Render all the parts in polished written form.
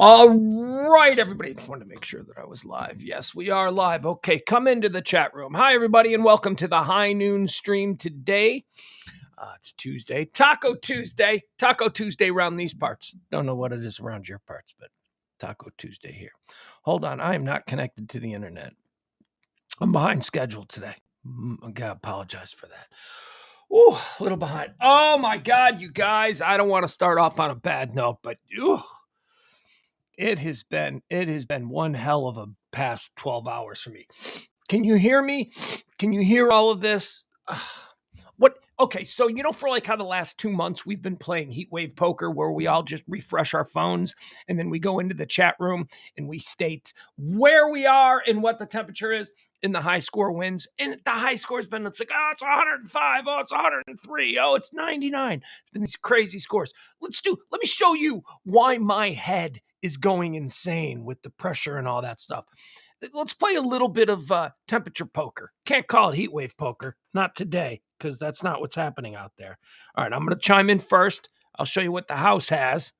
All right, everybody. Just wanted to make sure that I was live. Yes, we are live. Okay, come into the chat room. Hi, everybody, and welcome to the High Noon stream today. It's Tuesday, Taco Tuesday. Taco Tuesday around these parts. Don't know what it is around your parts, but Taco Tuesday here. Hold on, I am not connected to the internet. I'm behind schedule today. I gotta apologize for that. Ooh, a little behind. Oh my God, you guys! I don't want to start off on a bad note, but it has been one hell of a past 12 hours for me. Can you hear me? Can you hear all of this? What? Okay, so for like how the last 2 months we've been playing heat wave poker where we all just refresh our phones and then we go into the chat room and we state where we are and what the temperature is and the high score wins. And the high score's been, it's like, it's 105, it's 103, it's 99. It's been these crazy scores. Let me show you why my head is going insane with the pressure and all that stuff. Let's play a little bit of temperature poker. Can't call it heat wave poker. Not today, because that's not what's happening out there. All right, I'm going to chime in first. I'll show you what the house has.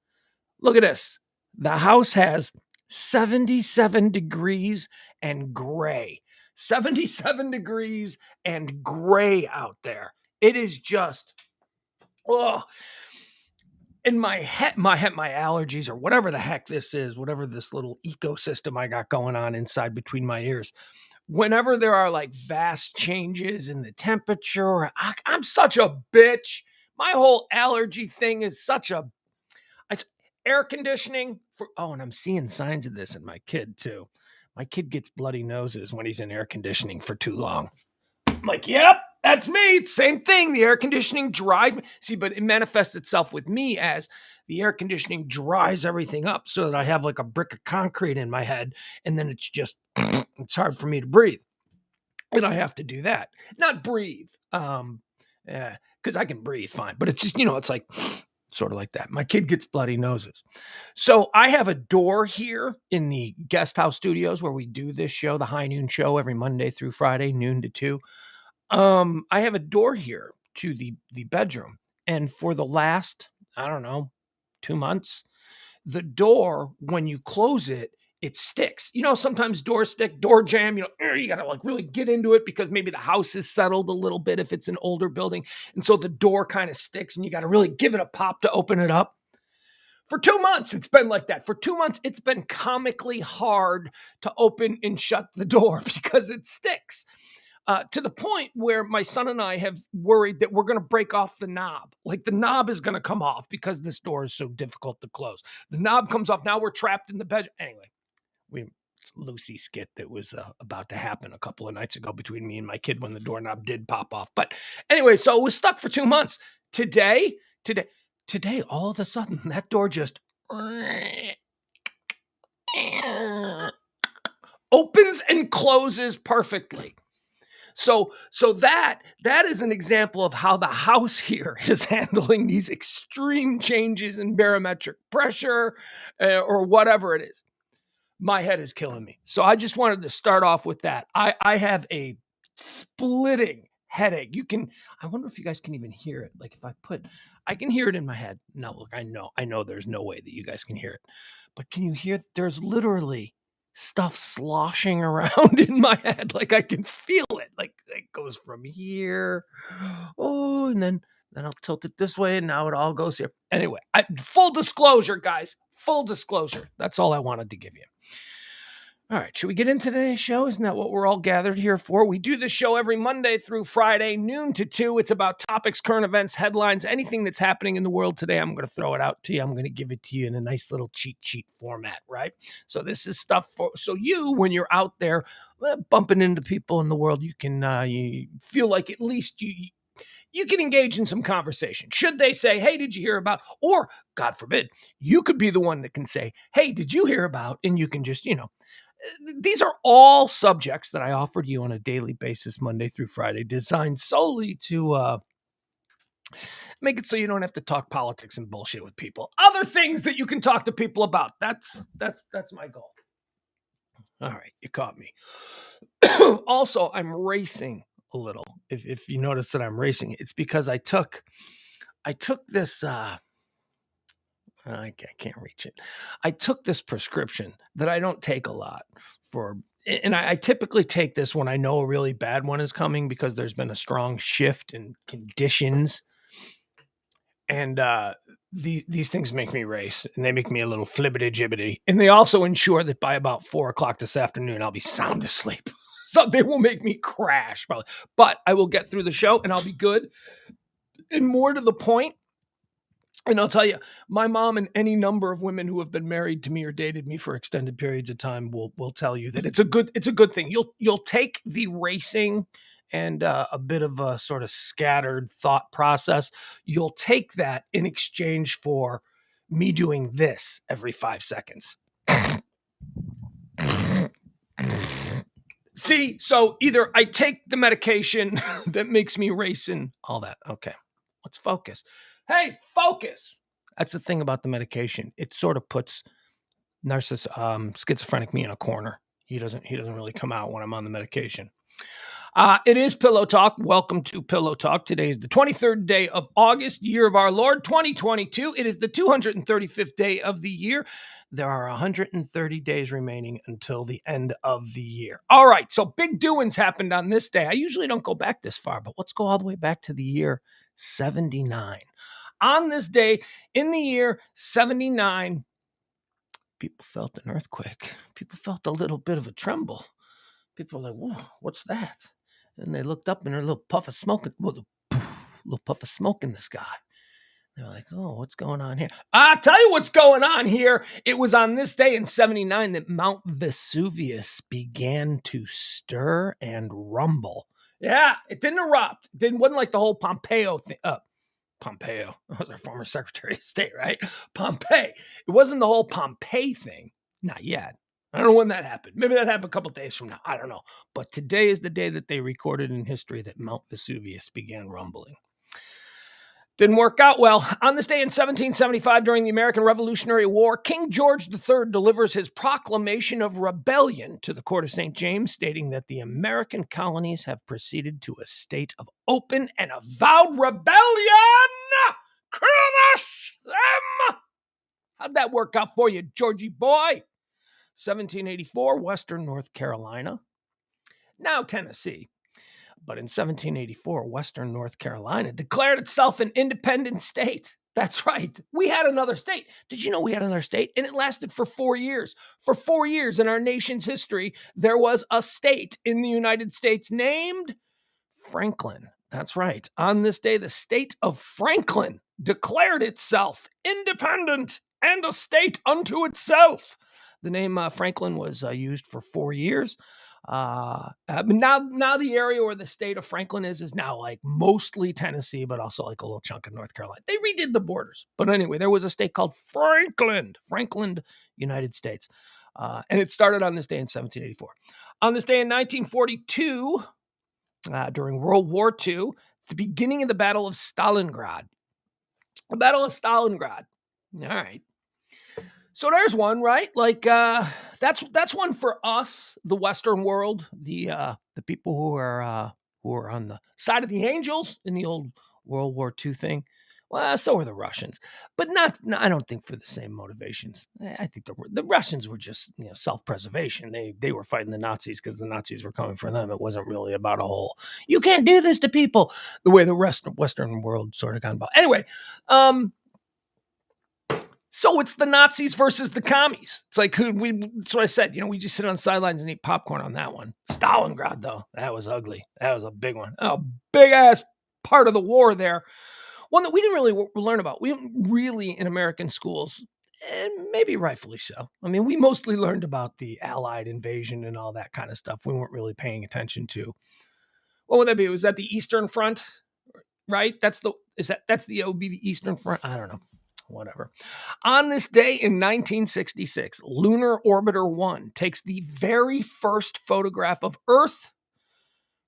Look at this. The house has 77 degrees and gray. 77 degrees and gray out there. It is just, in my head, my allergies or whatever the heck this is, whatever this little ecosystem I got going on inside between my ears, whenever there are like vast changes in the temperature, I'm such a bitch. My whole allergy thing is such a air conditioning and I'm seeing signs of this in my kid too. My kid gets bloody noses when he's in air conditioning for too long. I'm like, yep, that's me. Same thing. The air conditioning dries me. See, but it manifests itself with me as the air conditioning dries everything up so that I have like a brick of concrete in my head. And then it's just, it's hard for me to breathe. And I have to do that. Not breathe. Because I can breathe fine. But it's just, it's like sort of like that. My kid gets bloody noses. So I have a door here in the guest house studios where we do this show, the High Noon Show, every Monday through Friday, noon to 2. I have a door here to the bedroom. And for the last, 2 months, the door, when you close it, it sticks. Sometimes doors stick, door jam, you got to like really get into it because maybe the house is settled a little bit if it's an older building. And so the door kind of sticks and you got to really give it a pop to open it up. For 2 months, it's been like that. For 2 months, it's been comically hard to open and shut the door because it sticks. To the point where my son and I have worried that we're going to break off the knob. Like the knob is going to come off because this door is so difficult to close. The knob comes off. Now we're trapped in the bedroom. Anyway, Lucy skit that was about to happen a couple of nights ago between me and my kid when the doorknob did pop off. But anyway, so it was stuck for 2 months. Today, all of a sudden, that door just opens and closes perfectly. So that is an example of how the house here is handling these extreme changes in barometric pressure or whatever it is. My head is killing me. So I just wanted to start off with that. I have a splitting headache. I wonder if you guys can even hear it. Like if I can hear it in my head. Now look, I know there's no way that you guys can hear it, but can you hear, there's literally stuff sloshing around in my head. Like I can feel it. Like it goes from here. And then I'll tilt it this way and now it all goes here. Anyway, full disclosure, guys. Full disclosure. That's all I wanted to give you. All right, should we get into today's show? Isn't that what we're all gathered here for? We do this show every Monday through Friday, noon to 2. It's about topics, current events, headlines, anything that's happening in the world today. I'm going to throw it out to you. I'm going to give it to you in a nice little cheat sheet format, right? So this is stuff so you, when you're out there bumping into people in the world, you can you feel like at least you can engage in some conversation. Should they say, hey, did you hear about, or God forbid, you could be the one that can say, hey, did you hear about, and you can just, these are all subjects that I offer to you on a daily basis, Monday through Friday, designed solely to make it so you don't have to talk politics and bullshit with people. Other things that you can talk to people about. That's my goal. All right, you caught me. Also, I'm racing a little. If you notice that I'm racing, it's because I took this I can't reach it. I took this prescription that I don't take a lot for, and I typically take this when I know a really bad one is coming because there's been a strong shift in conditions. And these things make me race, and they make me a little flibbity jibbity. And they also ensure that by about 4:00 this afternoon, I'll be sound asleep. So they will make me crash, probably. But I will get through the show, and I'll be good. And more to the point, and I'll tell you, my mom and any number of women who have been married to me or dated me for extended periods of time will tell you that it's a good thing. You'll take the racing and a bit of a sort of scattered thought process. You'll take that in exchange for me doing this every 5 seconds. See, so either I take the medication that makes me race and all that. Okay, let's focus. Hey, focus. That's the thing about the medication. It sort of puts schizophrenic me in a corner. He doesn't really come out when I'm on the medication. It is Pillow Talk. Welcome to Pillow Talk. Today is the 23rd day of August, year of our Lord, 2022. It is the 235th day of the year. There are 130 days remaining until the end of the year. All right, so big doings happened on this day. I usually don't go back this far, but let's go all the way back to the year 79. On this day, in the year 79, people felt an earthquake. People felt a little bit of a tremble. People were like, whoa, what's that? And they looked up and there's a little puff of smoke, little puff of smoke in the sky. They were like, oh, what's going on here? I'll tell you what's going on here. It was on this day in 79 that Mount Vesuvius began to stir and rumble. Yeah, it didn't erupt. It wasn't like the whole Pompeo thing. Pompeo. That was our former Secretary of State, right? Pompey. It wasn't the whole Pompeii thing. Not yet. I don't know when that happened. Maybe that happened a couple days from now. I don't know. But today is the day that they recorded in history that Mount Vesuvius began rumbling. Didn't work out well. On this day in 1775, during the American Revolutionary War, King George III delivers his proclamation of rebellion to the court of St. James, stating that the American colonies have proceeded to a state of open and avowed rebellion. Crush them! How'd that work out for you, Georgie boy? 1784, Western North Carolina, now Tennessee. But in 1784, Western North Carolina declared itself an independent state. That's right. We had another state. Did you know we had another state? And it lasted for 4 years. For 4 years in our nation's history, there was a state in the United States named Franklin. That's right. On this day, the state of Franklin declared itself independent and a state unto itself. The name Franklin was used for 4 years. Now the area where the state of Franklin is now like mostly Tennessee, but also like a little chunk of North Carolina. They redid the borders. But anyway, there was a state called Franklin, United States. And it started on this day in 1784. On this day in 1942, during World War II, the beginning of the Battle of Stalingrad. The Battle of Stalingrad. All right. So there's one, right? Like that's one for us, the Western world, the people who are on the side of the angels in the old World War II thing. Well, so are the Russians, but not. I don't think for the same motivations. I think the Russians were just self-preservation. They were fighting the Nazis because the Nazis were coming for them. It wasn't really about a whole you can't do this to people the way the Western world sort of got involved. Anyway. So it's the Nazis versus the commies. It's like that's what I said. We just sit on the sidelines and eat popcorn on that one. Stalingrad, though, that was ugly. That was a big one. A big ass part of the war there. One that we didn't really learn about. We didn't really in American schools, and maybe rightfully so. I mean, we mostly learned about the Allied invasion and all that kind of stuff. We weren't really paying attention to. What would that be? Was that the Eastern Front? Right? It would be the Eastern Front. I don't know. Whatever. On this day in 1966, Lunar Orbiter 1 takes the very first photograph of Earth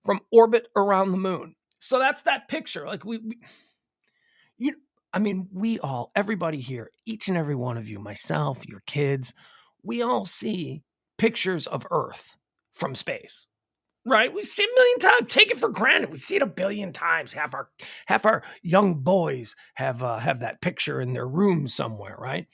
from orbit around the moon. So that's that picture. Like everybody here, each and every one of you, myself, your kids, we all see pictures of Earth from space. right? We see it a million times. Take it for granted. We see it a billion times. Half our young boys have that picture in their room somewhere, right?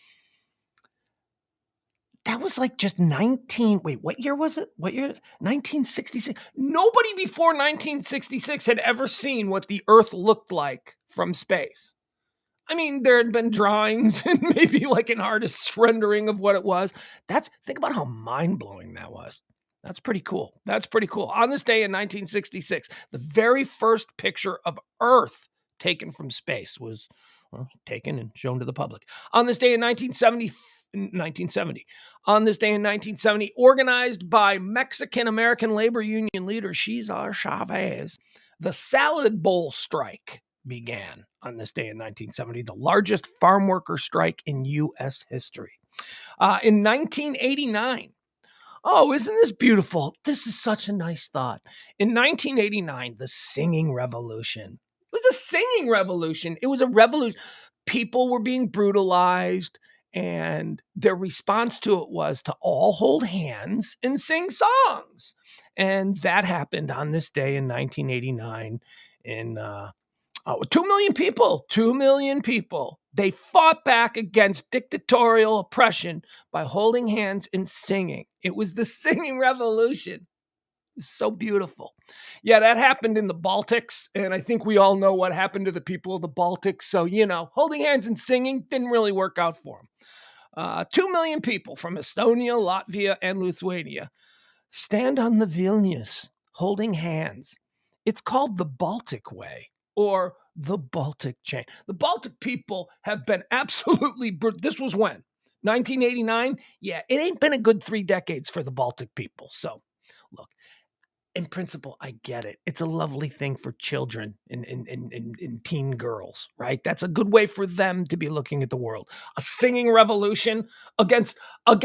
That was like just 19. Wait, what year was it? What year? 1966. Nobody before 1966 had ever seen what the Earth looked like from space. I mean, there had been drawings and maybe like an artist's rendering of what it was. Think about how mind-blowing that was. That's pretty cool. That's pretty cool. On this day in 1966, the very first picture of Earth taken from space was taken and shown to the public. On this day in 1970, on this day in 1970, organized by Mexican-American labor union leader Cesar Chavez, the Salad Bowl strike began on this day in 1970, the largest farm worker strike in U.S. history. In 1989, oh, isn't this beautiful? This is such a nice thought. In 1989, the singing revolution. It was a singing revolution. It was a revolution. People were being brutalized, and their response to it was to all hold hands and sing songs. And that happened on this day in 1989 in 2 million people, 2 million people. They fought back against dictatorial oppression by holding hands and singing. It was the singing revolution. It was so beautiful. Yeah, that happened in the Baltics, and I think we all know what happened to the people of the Baltics. So, holding hands and singing didn't really work out for them. 2 million people from Estonia, Latvia, and Lithuania stand on the Vilnius holding hands. It's called the Baltic Way, or the Baltic chain. The Baltic people have been absolutely this was when? 1989? Yeah, it ain't been a good 3 decades for the Baltic people. So, look, in principle, I get it. It's a lovely thing for children and teen girls, right? That's a good way for them to be looking at the world. A singing revolution against a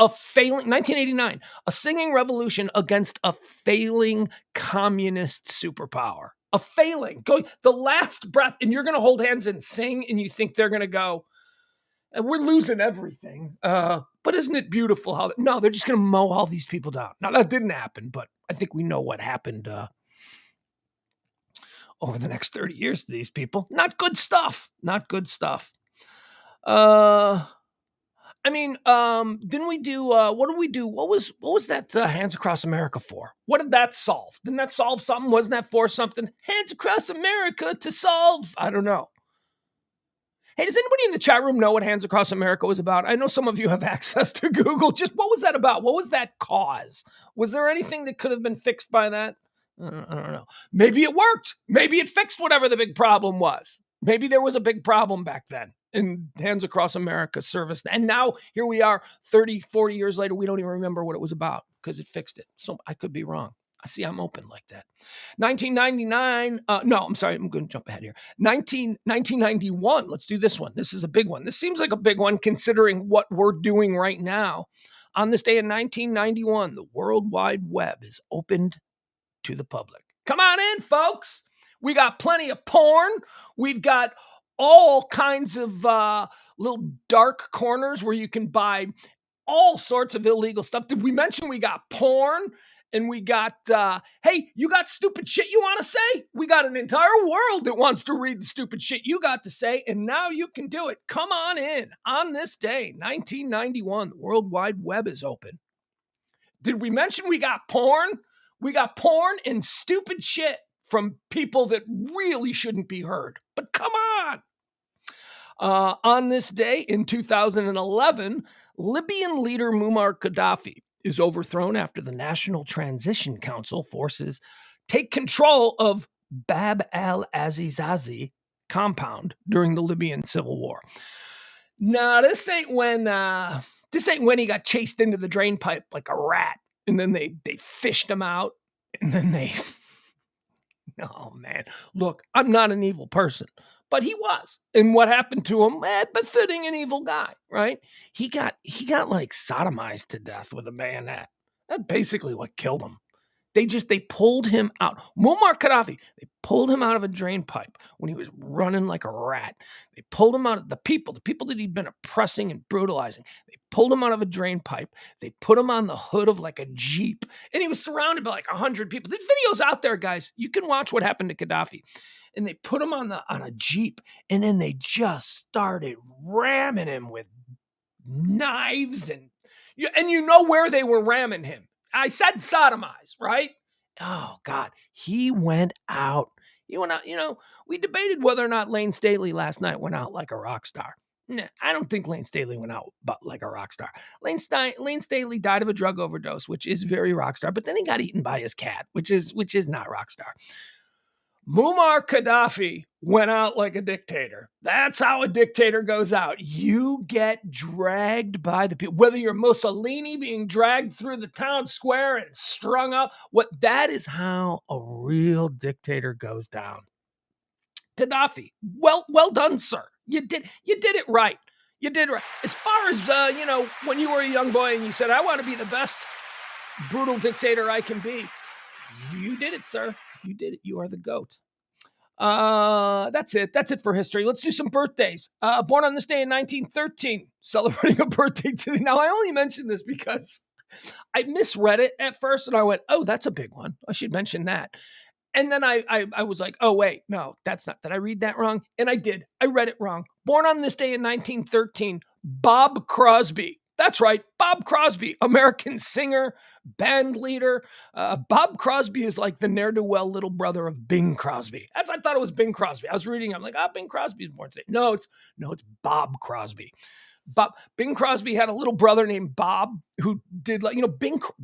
failing 1989, a singing revolution against a failing communist superpower. A failing, going the last breath, and you're going to hold hands and sing, and you think they're going to go, we're losing everything. But isn't it beautiful how? No, they're just going to mow all these people down. Now, that didn't happen, but I think we know what happened over the next 30 years to these people. Not good stuff. Not good stuff. Didn't we do, what did we do? What was that Hands Across America for? What did that solve? Didn't that solve something? Wasn't that for something? Hands Across America to solve, I don't know. Hey, does anybody in the chat room know what Hands Across America was about? I know some of you have access to Google. Just what was that about? What was that cause? Was there anything that could have been fixed by that? I don't know. Maybe it worked. Maybe it fixed whatever the big problem was. Maybe there was a big problem back then and Hands Across America service. And now here we are 30, 40 years later. We don't even remember what it was about because it fixed it. So I could be wrong. I see I'm open like that. 1999. No, I'm sorry. I'm going to jump ahead here. 1991. Let's do this one. This is a big one. This seems like a big one considering what we're doing right now. On this day in 1991, the World Wide Web is opened to the public. Come on in, folks. We got plenty of porn. We've got all kinds of little dark corners where you can buy all sorts of illegal stuff. Did we mention we got porn? And we got, hey, you got stupid shit you want to say? We got an entire world that wants to read the stupid shit you got to say, and now you can do it. Come on in. On this day, 1991, the World Wide Web is open. Did we mention we got porn? We got porn and stupid shit from people that really shouldn't be heard. But come on. On this day in 2011, Libyan leader Muammar Gaddafi is overthrown after the National Transition Council forces take control of Bab al-Azizi compound during the Libyan civil war. Now, this ain't when he got chased into the drain pipe like a rat, and then they fished him out, and then they. Oh man, look, I'm not an evil person. But he was. And what happened to him? Befitting an evil guy, right? He got like sodomized to death with a bayonet. That's basically what killed him. They pulled him out. Muammar Gaddafi, they pulled him out of a drain pipe when he was running like a rat. They pulled him out of the people that he'd been oppressing and brutalizing. They pulled him out of a drain pipe. They put him on the hood of like a Jeep, and he was surrounded by like 100 people. There's videos out there, guys. You can watch what happened to Gaddafi. And they put him on a Jeep, and then they just started ramming him with knives, and you know where they were ramming him. I said sodomize, right? Oh, God. He went out. He went out. We debated whether or not Lane Staley last night went out like a rock star. Nah, I don't think Lane Staley went out like a rock star. Lane Staley died of a drug overdose, which is very rock star, but then he got eaten by his cat, which is not rock star. Muammar Gaddafi went out like a dictator. That's how a dictator goes out. You get dragged by the people. Whether you're Mussolini being dragged through the town square and strung up, that is how a real dictator goes down. Gaddafi, well done, sir. You did it right. You did right. As far as when you were a young boy and you said, I want to be the best brutal dictator I can be, you did it, sir. You did it. You are the GOAT. That's it. That's it for history. Let's do some birthdays. Born on this day in 1913, celebrating a birthday today. Now, I only mention this because I misread it at first, and I went, oh, that's a big one. I should mention that. And then I was like, oh, wait, no, that's not. Did I read that wrong? And I did. I read it wrong. Born on this day in 1913, Bob Crosby. That's right, Bob Crosby, American singer, band leader. Bob Crosby is like the ne'er-do-well little brother of Bing Crosby. I thought it was Bing Crosby. I was reading, I'm like, Bing Crosby is born today. No, it's Bob Crosby. Bing Crosby had a little brother named Bob who did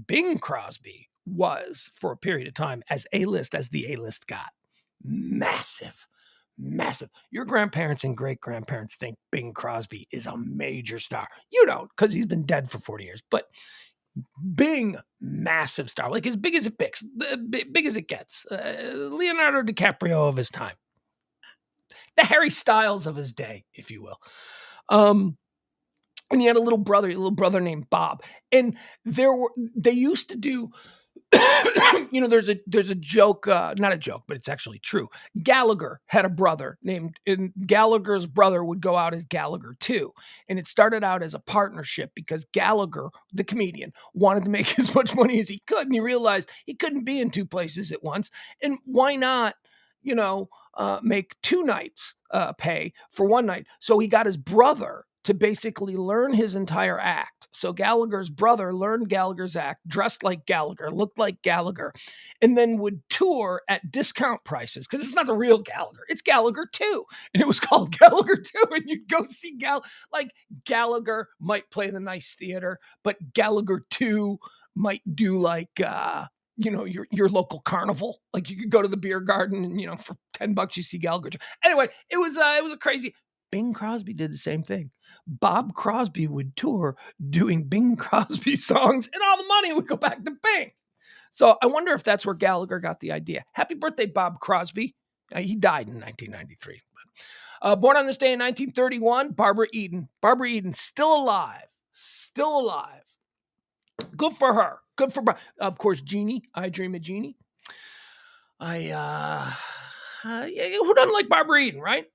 Bing Crosby was, for a period of time, as A-list as the A-list got. Massive. Your grandparents and great-grandparents think Bing Crosby is a major star. You don't, because he's been dead for 40 years. But Bing, massive star, like as big as it gets, Leonardo Dicaprio of his time, the Harry Styles of his day, if you will. And he had a little brother named Bob, and they used to do. There's a joke, not a joke, but it's actually true. Gallagher had a brother and Gallagher's brother would go out as Gallagher too. And it started out as a partnership because Gallagher, the comedian, wanted to make as much money as he could. And he realized he couldn't be in two places at once. And why not, make two nights pay for one night? So he got his brother to basically learn his entire act. So Gallagher's brother learned Gallagher's act, dressed like Gallagher, looked like Gallagher, and then would tour at discount prices because it's not the real Gallagher. It's Gallagher 2. And it was called Gallagher 2. And you'd go see Gallagher might play the nice theater, but Gallagher 2 might do your local carnival. Like you could go to the beer garden and, for $10 you see Gallagher 2. Anyway, it was a crazy. Bing Crosby did the same thing. Bob Crosby would tour doing Bing Crosby songs, and all the money would go back to Bing. So I wonder if that's where Gallagher got the idea. Happy birthday, Bob Crosby. He died in 1993. Born on this day in 1931, Barbara Eden. Barbara Eden, still alive. Good for her. Good for, of course, Jeannie. I Dream of Jeannie. Who doesn't like Barbara Eden, right?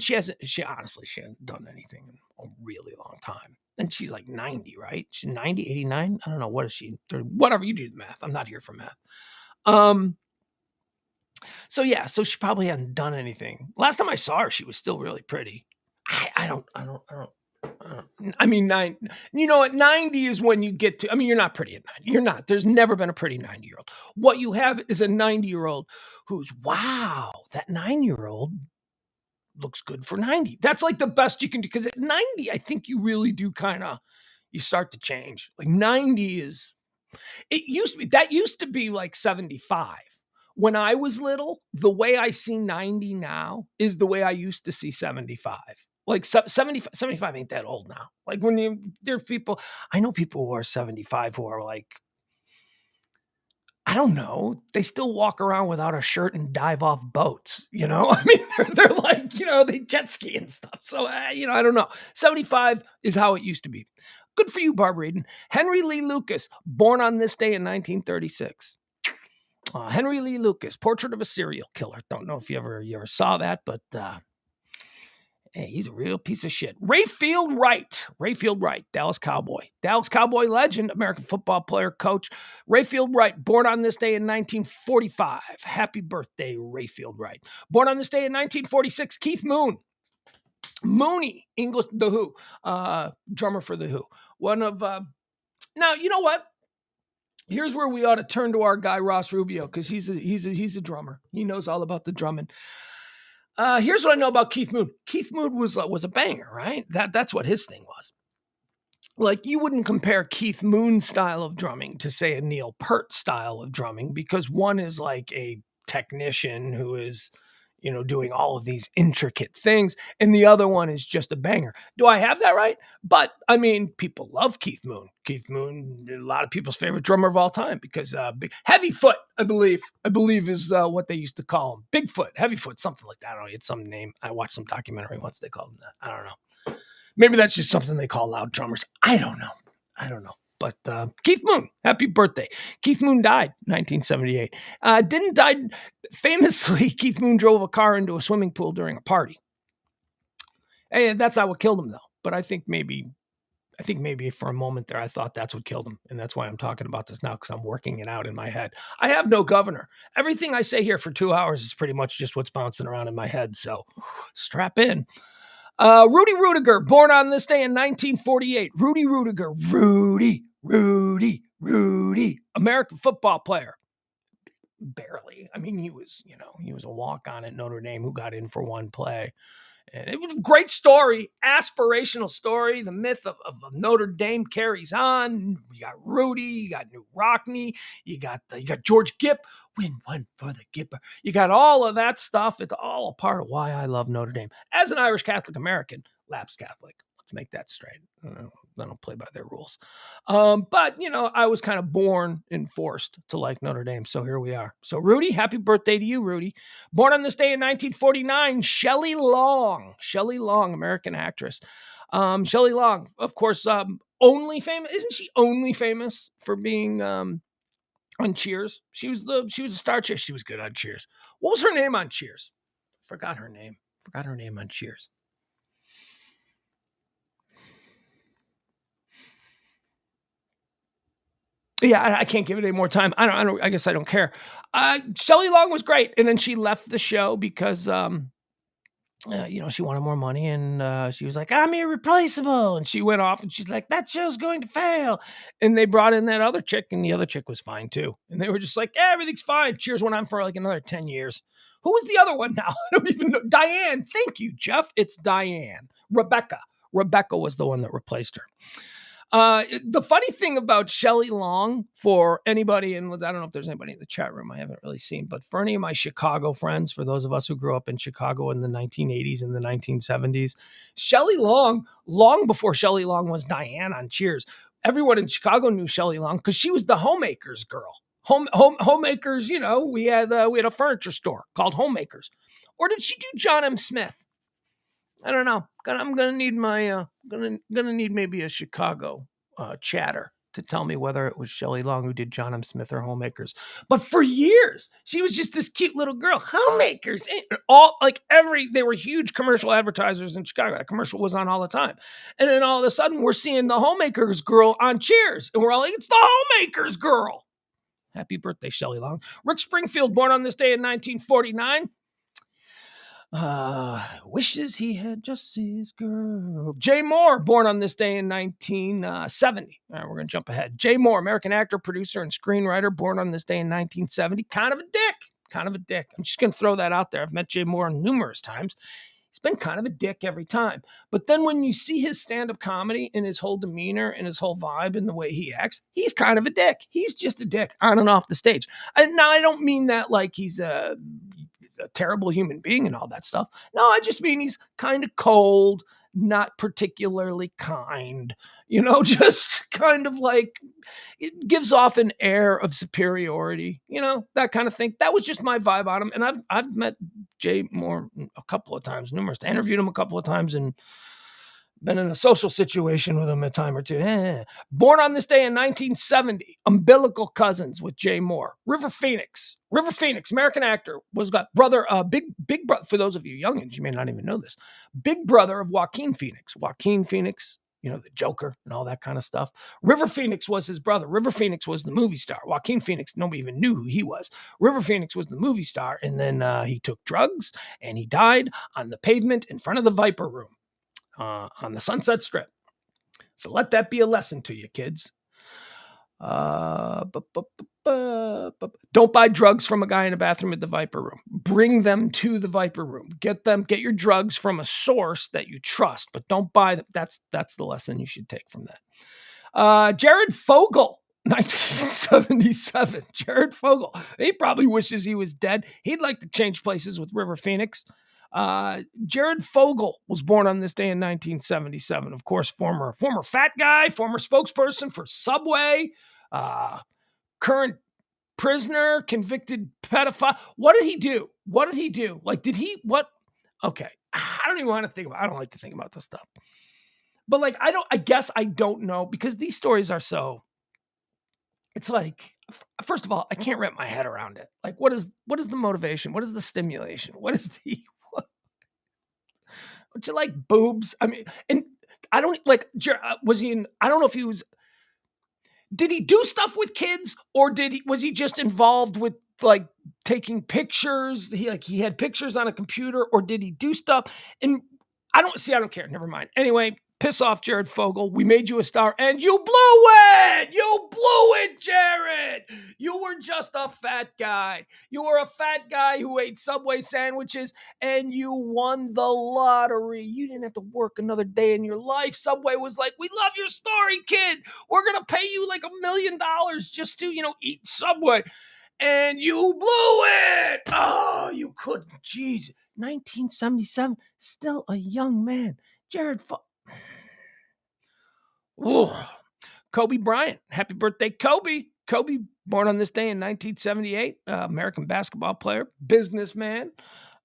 She honestly hasn't done anything in a really long time. And she's like 90, right? She's 90, 89? I don't know. What is she? 30, whatever, you do the math. I'm not here for math. So she probably hasn't done anything. Last time I saw her, she was still really pretty. I don't. 90 is when you get to, you're not pretty at 90. You're not. There's never been a pretty 90-year-old. What you have is a 90-year-old who's, wow, that 9-year-old looks good for 90. That's like the best you can do. Because at 90, I think you really do you start to change. Like 90 that used to be like 75. When I was little, the way I see 90 now is the way I used to see 75. Like 75 ain't that old now. Like there's people, I know people who are 75 who are like, I don't know, they still walk around without a shirt and dive off boats, they're like, they jet ski and stuff. So, I don't know. 75 is how it used to be. Good for you, Barbara Eden. Henry Lee Lucas, born on this day in 1936. Henry Lee Lucas, Portrait of a Serial Killer. Don't know if you ever saw that, but hey, he's a real piece of shit. Rayfield Wright, Dallas Cowboy legend, American football player, coach. Rayfield Wright, born on this day in 1945. Happy birthday, Rayfield Wright. Born on this day in 1946, Keith Mooney, English, The Who, drummer for The Who. One of, now, you know what? Here's where we ought to turn to our guy, Ross Rubio, because he's a drummer. He knows all about the drumming. Here's what I know about Keith Moon. Keith Moon was a banger, right? That's what his thing was. Like, you wouldn't compare Keith Moon's style of drumming to, say, a Neil Peart style of drumming, because one is like a technician who is, doing all of these intricate things, and the other one is just a banger. Do I have that right? But, I mean, people love Keith Moon. Keith Moon, a lot of people's favorite drummer of all time, because Heavyfoot, I believe is what they used to call him. Bigfoot, Heavyfoot, something like that. I don't know, it's some name. I watched some documentary once they called him that. I don't know. Maybe that's just something they call loud drummers. I don't know. But Keith Moon, happy birthday. Keith Moon died 1978. Didn't die famously. Keith Moon drove a car into a swimming pool during a party. And that's not what killed him, though. But I think maybe for a moment there, I thought that's what killed him. And that's why I'm talking about this now, because I'm working it out in my head. I have no governor. Everything I say here for 2 hours is pretty much just what's bouncing around in my head. So strap in. Rudy Rudiger, born on this day in 1948. Rudy Rudiger, Rudy, American football player. Barely. I mean, he was a walk-on at Notre Dame who got in for one play. And it was a great story, aspirational story. The myth of Notre Dame carries on. You got Rudy, you got New Rockney, you got George Gipp. Win one for the Gipper. You got all of that stuff. It's all a part of why I love Notre Dame. As an Irish Catholic American, lapsed Catholic. Let's make that straight. I don't play by their rules. But, I was kind of born and forced to like Notre Dame. So here we are. So, Rudy, happy birthday to you, Rudy. Born on this day in 1949, Shelley Long, American actress. Shelley Long, of course, only famous. Isn't she only famous for being on Cheers? She was a star chick. She was good on Cheers. What was her name on Cheers? Forgot her name on Cheers. Yeah, I can't give it any more time. I guess I don't care. Shelley Long was great, and then she left the show because she wanted more money, and she was like, "I'm irreplaceable," and she went off, and she's like, "That show's going to fail." And they brought in that other chick, and the other chick was fine too. And they were just like, "Everything's fine." Cheers went on for like another 10 years. Who was the other one now? I don't even know. Diane. Thank you, Jeff. It's Diane. Rebecca was the one that replaced her. The funny thing about Shelley Long, for anybody, and I don't know if there's anybody in the chat room I haven't really seen, but for any of my Chicago friends, for those of us who grew up in Chicago in the 1980s and the 1970s, Shelley Long, long before Shelley Long was Diane on Cheers, everyone in Chicago knew Shelley Long because she was the Homemakers girl. Homemakers, we had a furniture store called Homemakers. Or did she do John M. Smith? I don't know. I'm gonna need my gonna need maybe a Chicago chatter to tell me whether it was Shelley Long who did John M. Smith or Homemakers. But for years, she was just this cute little girl. Homemakers, they were huge commercial advertisers in Chicago. That commercial was on all the time. And then all of a sudden, we're seeing the Homemakers girl on Cheers, and we're all like, "It's the Homemakers girl." Happy birthday, Shelley Long. Rick Springfield, born on this day in 1949. Wishes he had just his girl. Jay Moore, born on this day in 1970. All right, we're going to jump ahead. Jay Moore, American actor, producer, and screenwriter, born on this day in 1970. Kind of a dick. I'm just going to throw that out there. I've met Jay Moore numerous times. He's been kind of a dick every time. But then when you see his stand-up comedy and his whole demeanor and his whole vibe and the way he acts, he's kind of a dick. He's just a dick on and off the stage. Now, I don't mean that like he's a terrible human being and all that stuff. No, I just mean he's kind of cold, not particularly kind, just kind of like it gives off an air of superiority, that kind of thing. That was just my vibe on him. And I've met Jay Moore a couple of times, numerous. I interviewed him a couple of times, and Been in a social situation with him a time or two. Born on this day in 1970, umbilical cousins with Jay Moore. River Phoenix, American actor, was got brother, big brother. For those of you youngins, you may not even know this. Big brother of Joaquin Phoenix. Joaquin Phoenix, the Joker and all that kind of stuff. River Phoenix was his brother. River Phoenix was the movie star. Joaquin Phoenix, nobody even knew who he was. River Phoenix was the movie star, and then he took drugs and he died on the pavement in front of the Viper Room. On the Sunset Strip. So let that be a lesson to you, kids. Don't buy drugs from a guy in a bathroom at the Viper Room. Bring them to the Viper Room. Get your drugs from a source that you trust, but don't buy them. That's the lesson you should take from that. Jared Fogle, 1977. Jared Fogle. He probably wishes he was dead. He'd like to change places with River Phoenix. Jared Fogle was born on this day in 1977. Of course, former fat guy, former spokesperson for Subway, current prisoner, convicted pedophile. What did he do? Like, okay. I don't even want to think about, I don't like to think about this stuff. But like, I guess I don't know, because these stories are so, it's like, first of all, I can't wrap my head around it. Like, what is the motivation? What is the stimulation? Would you like boobs? I mean, and I don't I don't know if he was, did he do stuff with kids, or was he just involved with like taking pictures? He had pictures on a computer, or did he do stuff? And I don't care. Never mind. Anyway, piss off, Jared Fogle. We made you a star and you blew it. You blew it, Jared. You were just a fat guy. You were a fat guy who ate Subway sandwiches and you won the lottery. You didn't have to work another day in your life. Subway was like, we love your story, kid. We're going to pay you like $1 million just to, eat Subway. And you blew it. Oh, you couldn't. Jeez. 1977, still a young man. Jared Kobe Bryant. Happy birthday, Kobe. Kobe, born on this day in 1978, American basketball player, businessman,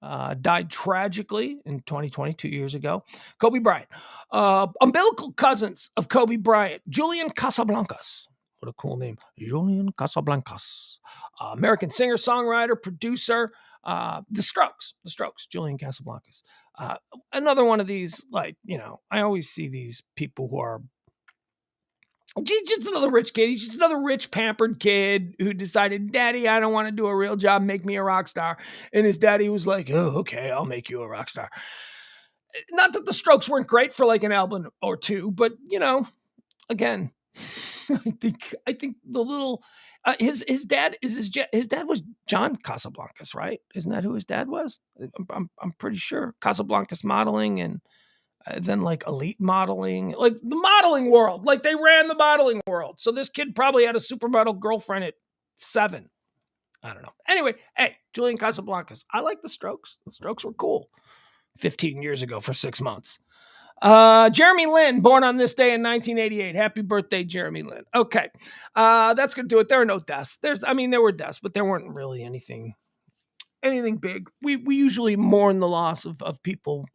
died tragically in 2020, 2 years ago. Kobe Bryant. Umbilical cousins of Kobe Bryant, Julian Casablancas. What a cool name. Julian Casablancas. American singer, songwriter, producer. The Strokes, Julian Casablancas. Another one of these, like, I always see these people who are just another rich kid. He's just another rich, pampered kid who decided, Daddy, I don't want to do a real job. Make me a rock star. And his daddy was like, oh, okay, I'll make you a rock star. Not that the Strokes weren't great for like an album or two, but, again, I think the little... his dad was John Casablancas, right? Isn't that who his dad was? I'm pretty sure. Casablancas modeling, and then like elite modeling, like the modeling world, like they ran the modeling world. So this kid probably had a supermodel girlfriend at 7. I don't know. Anyway, hey, Julian Casablancas. I like the Strokes. The Strokes were cool 15 years ago for 6 months. Jeremy Lin, born on this day in 1988. Happy birthday, Jeremy Lin. Okay. That's going to do it. There are no deaths. There were deaths, but there weren't really anything big. We usually mourn the loss of people.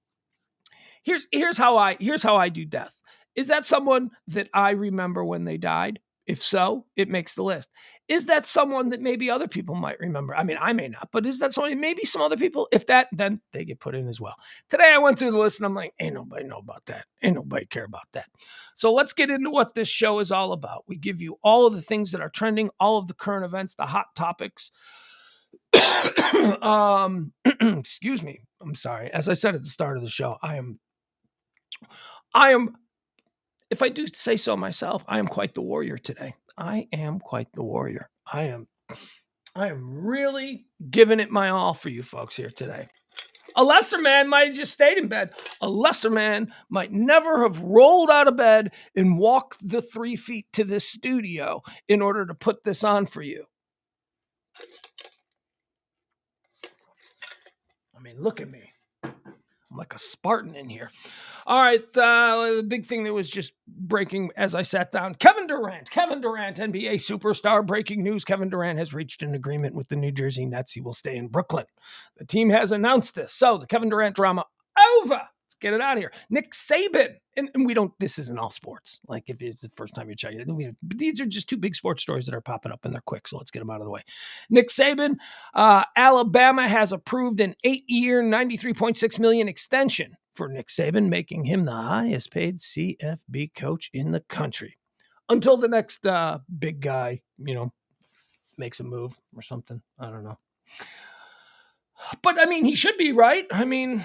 Here's how I do deaths. Is that someone that I remember when they died? If so, it makes the list. Is that someone that maybe other people might remember? I mean, I may not, but is that someone, maybe some other people? If that, then they get put in as well. Today I went through the list and I'm like, ain't nobody know about that. Ain't nobody care about that. So let's get into what this show is all about. We give you all of the things that are trending, all of the current events, the hot topics. Excuse me. I'm sorry. As I said at the start of the show, I am, if I do say so myself, I am quite the warrior today. I am quite the warrior. I am really giving it my all for you folks here today. A lesser man might have just stayed in bed. A lesser man might never have rolled out of bed and walked the 3 feet to this studio in order to put this on for you. I mean, look at me. I'm like a Spartan in here. All right, the big thing that was just breaking as I sat down. Kevin Durant, NBA superstar. Breaking news, Kevin Durant has reached an agreement with the New Jersey Nets. He will stay in Brooklyn. The team has announced this. So the Kevin Durant drama over. It's get it out of here. Nick Saban, and we don't, this isn't all sports. Like if it's the first time you're checking it, but these are just two big sports stories that are popping up and they're quick. So let's get them out of the way. Nick Saban, Alabama has approved an 8-year, $93.6 million extension for Nick Saban, making him the highest paid CFB coach in the country until the next big guy, makes a move or something. I don't know. But I mean, he should be, right? I mean,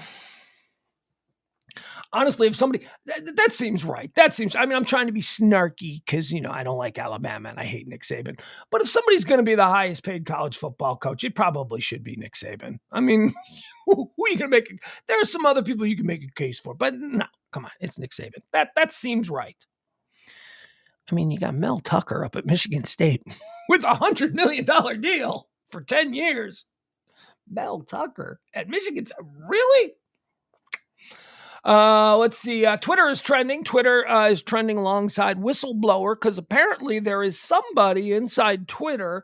honestly, if somebody, that seems right. I'm trying to be snarky because, I don't like Alabama and I hate Nick Saban. But if somebody's going to be the highest paid college football coach, it probably should be Nick Saban. I mean, who are you going to make? There are some other people you can make a case for, but no, come on, it's Nick Saban. That seems right. I mean, you got Mel Tucker up at Michigan State with a $100 million deal for 10 years. Mel Tucker at Michigan State. Really? Let's see. Twitter is trending. Twitter is trending alongside whistleblower because apparently there is somebody inside Twitter,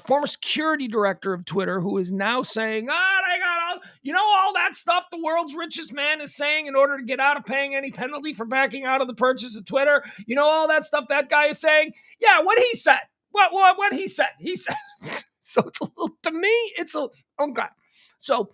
former security director of Twitter, who is now saying, I got all that stuff the world's richest man is saying in order to get out of paying any penalty for backing out of the purchase of Twitter. All that stuff that guy is saying. Yeah, what he said. What he said. He said. So it's a little, to me, okay. So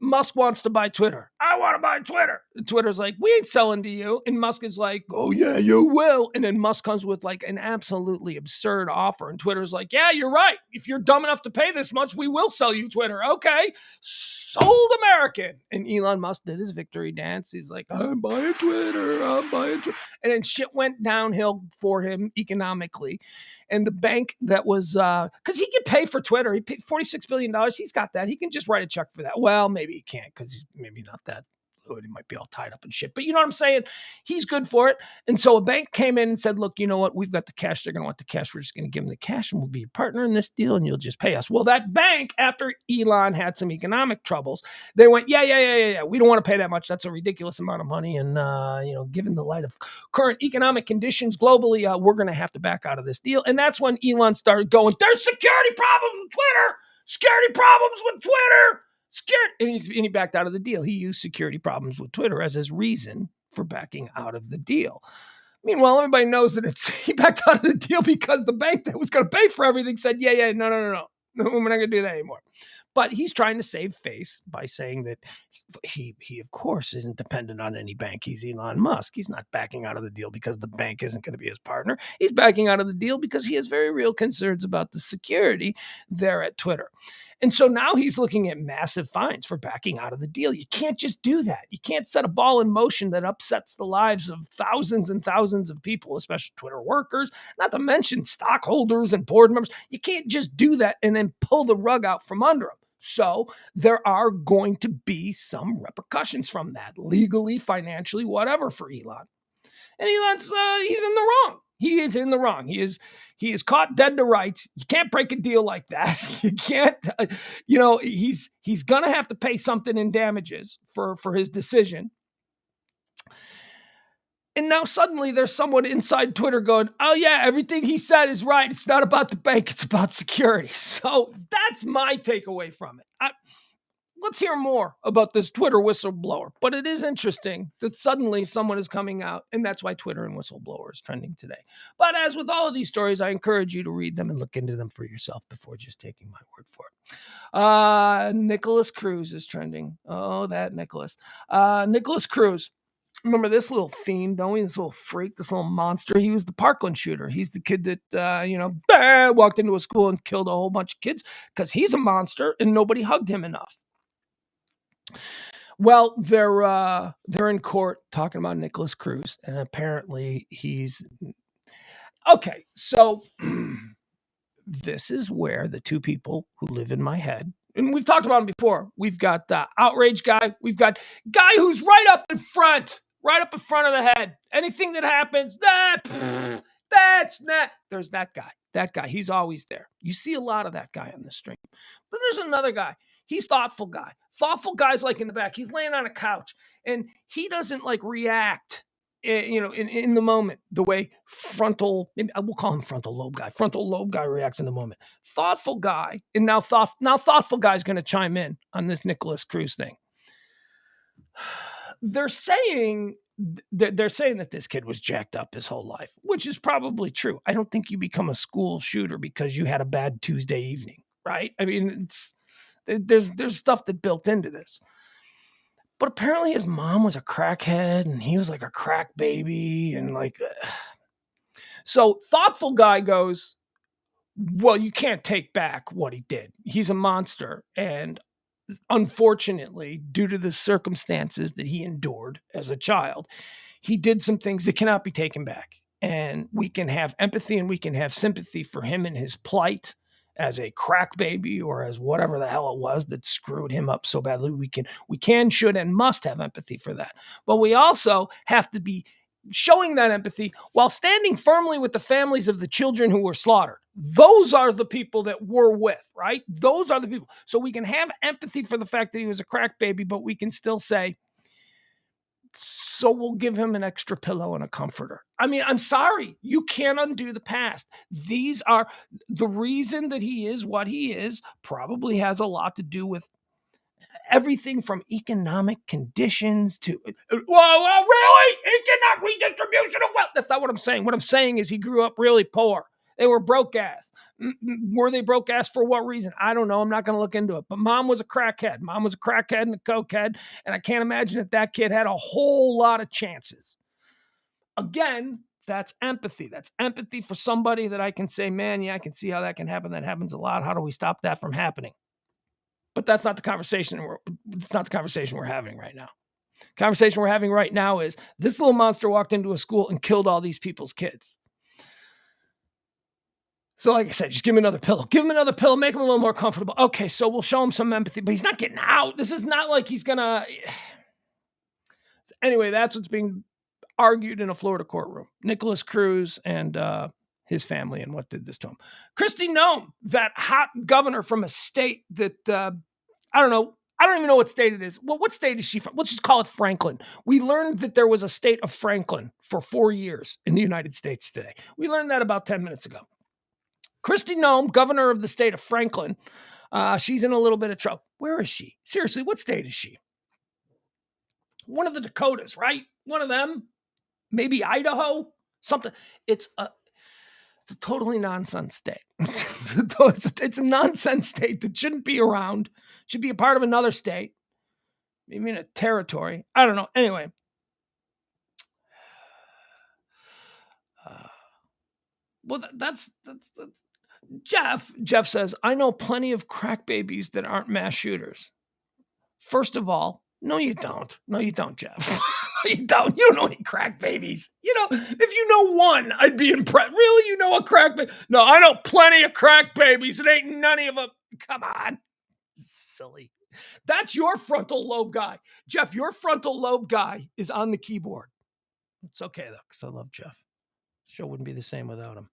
Musk wants to buy Twitter. I want to buy Twitter. And Twitter's like, we ain't selling to you. And Musk is like, oh yeah, you will. And then Musk comes with like an absolutely absurd offer. And Twitter's like, yeah, you're right. If you're dumb enough to pay this much, we will sell you Twitter. Okay. Sold American. And Elon Musk did his victory dance. He's like, I'm buying Twitter. And then shit went downhill for him economically. And the bank that was, because he could pay for Twitter. He paid $46 billion. He's got that. He can just write a check for that. Well, maybe he can't because he's maybe not that fluid. He might be all tied up and shit. But you know what I'm saying? He's good for it. And so a bank came in and said, look, you know what? We've got the cash. They're going to want the cash. We're just going to give them the cash and we'll be a partner in this deal and you'll just pay us. Well, that bank, after Elon had some economic troubles, they went, yeah. We don't want to pay that much. That's a ridiculous amount of money. And, given the light of current economic conditions globally, we're going to have to back out of this deal. And that's when Elon started going, there's security problems with Twitter. Security problems with Twitter. And he backed out of the deal. He used security problems with Twitter as his reason for backing out of the deal. Meanwhile, everybody knows that he backed out of the deal because the bank that was going to pay for everything said, yeah, no, we're not going to do that anymore. But he's trying to save face by saying that he of course isn't dependent on any bank. He's Elon Musk. He's not backing out of the deal because the bank isn't going to be his partner. He's backing out of the deal because he has very real concerns about the security there at Twitter. And so now he's looking at massive fines for backing out of the deal. You can't just do that. You can't set a ball in motion that upsets the lives of thousands and thousands of people, especially Twitter workers, not to mention stockholders and board members. You can't just do that and then pull the rug out from under them. So there are going to be some repercussions from that, legally, financially, whatever, for Elon. And Elon's, he's in the wrong. He is in the wrong. He is caught dead to rights. You can't break a deal like that. You can't, he's going to have to pay something in damages for his decision. And now suddenly there's someone inside Twitter going, oh yeah, everything he said is right. It's not about the bank. It's about security. So that's my takeaway from it. Let's hear more about this Twitter whistleblower. But it is interesting that suddenly someone is coming out, and that's why Twitter and whistleblower is trending today. But as with all of these stories, I encourage you to read them and look into them for yourself before just taking my word for it. Nicholas Cruz is trending. Oh, that Nicholas. Nicholas Cruz. Remember this little fiend, don't we? This little freak, this little monster. He was the Parkland shooter. He's the kid that, walked into a school and killed a whole bunch of kids because he's a monster and nobody hugged him enough. Well, they're in court talking about Nicholas Cruz, and apparently he's okay. So this is where the two people who live in my head, and we've talked about him before. We've got outrage guy. We've got guy who's right up in front of the head. Anything that happens, that's not. There's that guy. That guy. He's always there. You see a lot of that guy on the stream. Then there's another guy. He's thoughtful guy. Thoughtful guy's like in the back. He's laying on a couch and he doesn't like react, in the moment the way maybe I will call him frontal lobe guy reacts in the moment. Thoughtful guy. And now thoughtful guy's going to chime in on this Nicholas Cruz thing. they're saying that this kid was jacked up his whole life, which is probably true. I don't think you become a school shooter because you had a bad Tuesday evening, right? I mean, there's stuff that built into this. But apparently his mom was a crackhead and he was like a crack baby and like so thoughtful guy goes, well, you can't take back what he did. He's a monster. And unfortunately, due to the circumstances that he endured as a child, he did some things that cannot be taken back. And we can have empathy and we can have sympathy for him and his plight as a crack baby or as whatever the hell it was that screwed him up so badly. We can, should, and must have empathy for that. But we also have to be showing that empathy while standing firmly with the families of the children who were slaughtered. Those are the people that we're with, right? Those are the people. So we can have empathy for the fact that he was a crack baby, but we can still say, so we'll give him an extra pillow and a comforter. I mean, I'm sorry. You can't undo the past. These are the reason that he is what he is, probably has a lot to do with everything from economic conditions to, well, really? Economic redistribution of wealth. That's not what I'm saying. What I'm saying is he grew up really poor. They were broke ass. Were they broke ass for what reason? I don't know. I'm not going to look into it. But mom was a crackhead. Mom was a crackhead and a cokehead. And I can't imagine that kid had a whole lot of chances. Again, that's empathy. That's empathy for somebody that I can say, man, yeah, I can see how that can happen. That happens a lot. How do we stop that from happening? But that's not the conversation. It's not the conversation we're having right now. The conversation we're having right now is this little monster walked into a school and killed all these people's kids. So like I said, just give him another pillow. Give him another pillow. Make him a little more comfortable. Okay, so we'll show him some empathy, but he's not getting out. This is not like he's going to... Anyway, that's what's being argued in a Florida courtroom. Nicholas Cruz and his family and what did this to him. Kristi Noem, that hot governor from a state that, I don't know. I don't even know what state it is. Well, what state is she from? Let's just call it Franklin. We learned that there was a state of Franklin for 4 years in the United States today. We learned that about 10 minutes ago. Kristi Noem, governor of the state of Franklin, she's in a little bit of trouble. Where is she? Seriously, what state is she? One of the Dakotas, right? One of them. Maybe Idaho? Something. It's a totally nonsense state. It's a nonsense state that shouldn't be around. Should be a part of another state. Maybe in a territory. I don't know. Anyway. Well, that's Jeff says, I know plenty of crack babies that aren't mass shooters. First of all, no, you don't. No, you don't, Jeff. No, you don't. You don't know any crack babies. You know, if you know one, I'd be impressed. Really? You know a crack baby? No, I know plenty of crack babies. It ain't none of them. Come on. Silly. That's your frontal lobe guy. Jeff, your frontal lobe guy is on the keyboard. It's okay, though, because I love Jeff. The show wouldn't be the same without him.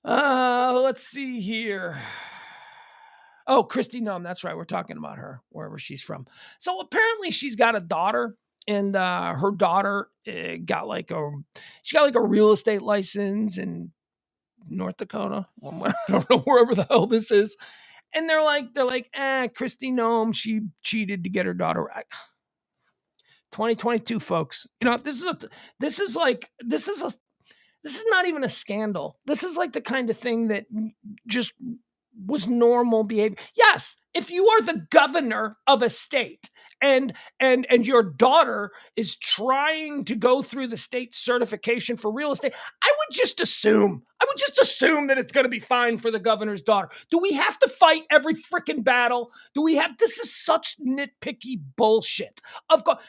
Let's see here. Oh, Kristi Noem. That's right. We're talking about her, wherever she's from. So apparently she's got a daughter, and her daughter got like a real estate license in North Dakota. I don't know, wherever the hell this is. And they're like, Kristi Noem, she cheated to get her daughter. 2022, folks. You know, this is not even a scandal. This is like the kind of thing that just was normal behavior. Yes, if you are the governor of a state and your daughter is trying to go through the state certification for real estate, I would just assume that it's going to be fine for the governor's daughter. Do we have to fight every freaking battle? This is such nitpicky bullshit. Of course.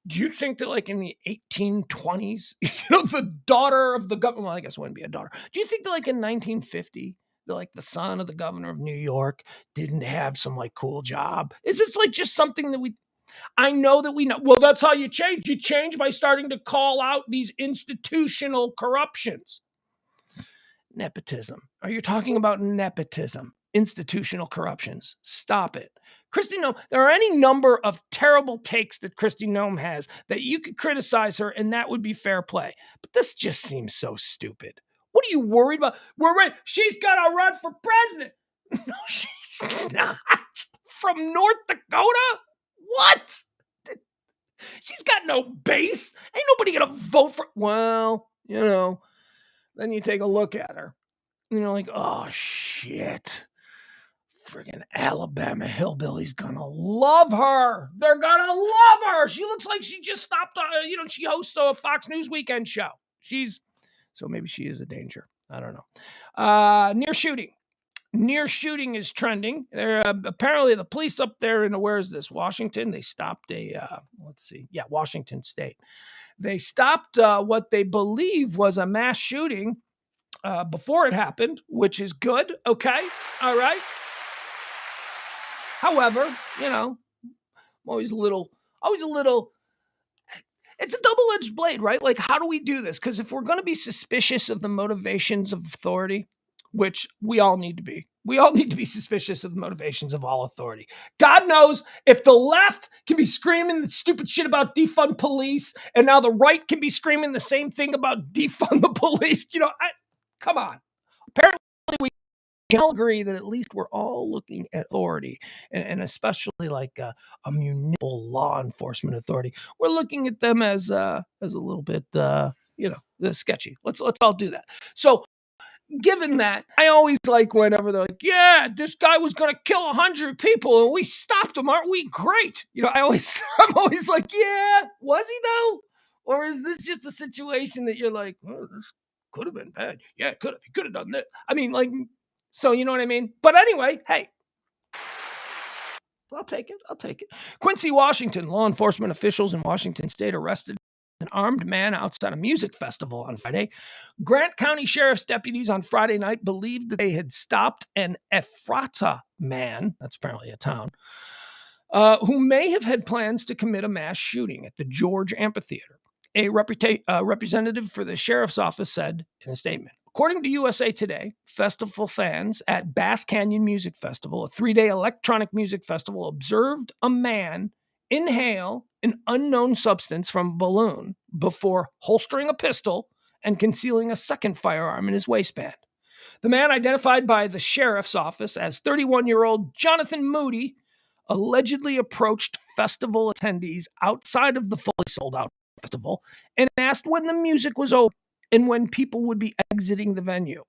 Do you think that like in the 1820s, the daughter of the governor, well, I guess it wouldn't be a daughter. Do you think that like in 1950, like the son of the governor of New York didn't have some like cool job? Is this like just something that I know that we know? Well, that's how you change. You change by starting to call out these institutional corruptions. Nepotism. Are you talking about nepotism? Institutional corruptions. Stop it. Kristi Noem, there are any number of terrible takes that Kristi Noem has that you could criticize her and that would be fair play. But this just seems so stupid. What are you worried about? We're right. She's got to run for president. No, she's not. From North Dakota? What? She's got no base. Ain't nobody gonna vote for. Well, then you take a look at her. And you're like, oh shit. Friggin' Alabama hillbilly's gonna love her. They're gonna love her. She looks like she just stopped. She hosts a Fox News weekend show. So maybe she is a danger. I don't know. Near shooting is trending. Apparently the police up there in where is this? Washington. They stopped Washington State. They stopped what they believe was a mass shooting before it happened, which is good. Okay, all right. However, I'm always a little, it's a double-edged blade, right? Like, how do we do this? Because if we're going to be suspicious of the motivations of authority, which we all need to be suspicious of the motivations of all authority. God knows if the left can be screaming the stupid shit about defund police, and now the right can be screaming the same thing about defund the police, come on. Apparently we can all agree that at least we're all looking at authority, and especially like a municipal law enforcement authority. We're looking at them as a little bit, sketchy. Let's all do that. So, given that, I always like whenever they're like, yeah, this guy was going to kill 100 people and we stopped him. Aren't we great? I'm always like, yeah, was he though? Or is this just a situation that you're like, oh, this could have been bad. Yeah, it could have. He could have done that. I mean, like, so you know what I mean? But anyway, hey, I'll take it. Quincy, Washington, law enforcement officials in Washington State arrested an armed man outside a music festival on Friday. Grant County Sheriff's deputies on Friday night believed that they had stopped an Ephrata man, that's apparently a town, who may have had plans to commit a mass shooting at the George Amphitheater. A representative for the sheriff's office said in a statement, according to USA Today, festival fans at Bass Canyon Music Festival, a 3-day electronic music festival, observed a man inhale an unknown substance from a balloon before holstering a pistol and concealing a second firearm in his waistband. The man, identified by the sheriff's office as 31-year-old Jonathan Moody, allegedly approached festival attendees outside of the fully sold-out festival and asked when the music was over and when people would be exiting the venue.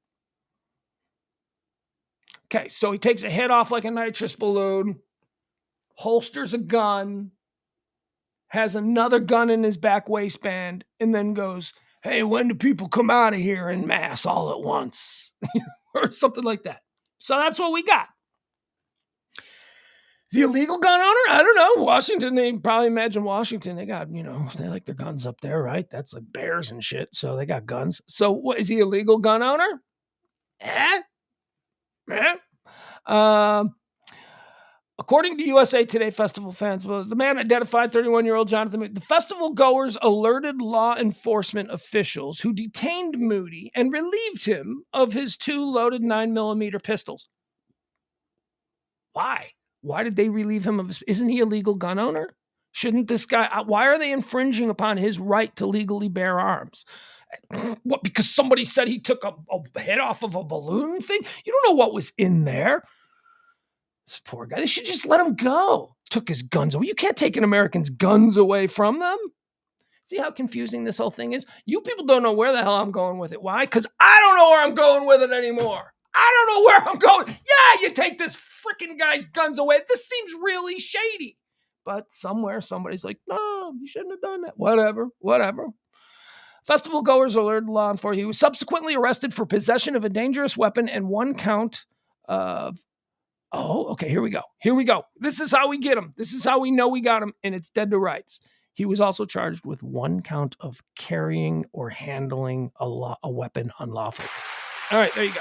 Okay, so he takes a head off like a nitrous balloon, holsters a gun, has another gun in his back waistband, and then goes, hey, when do people come out of here en masse all at once? Or something like that. So that's what we got. Is he a legal gun owner? I don't know. Washington, they probably imagine Washington. They got, they like their guns up there, right? That's like bears and shit. So they got guns. So what, is he a legal gun owner? According to USA Today festival fans, the man identified 31-year-old Jonathan Moody. The festival goers alerted law enforcement officials who detained Moody and relieved him of his 2 loaded 9mm pistols. Why? Why did they relieve him of his... Isn't he a legal gun owner? Shouldn't this guy... Why are they infringing upon his right to legally bear arms? What, because somebody said he took a head off of a balloon thing? You don't know what was in there. This poor guy. They should just let him go. Took his guns away. You can't take an American's guns away from them. See how confusing this whole thing is? You people don't know where the hell I'm going with it. Why? Because I don't know where I'm going with it anymore. I don't know where I'm going. Yeah, you take this freaking guy's guns away. This seems really shady. But somewhere, somebody's like, no, you shouldn't have done that. Whatever. Festival goers alerted law enforcement. He was subsequently arrested for possession of a dangerous weapon and 1 count of... Oh, okay, here we go. This is how we get him. This is how we know we got him, and it's dead to rights. He was also charged with 1 count of carrying or handling a weapon unlawfully. All right, there you go.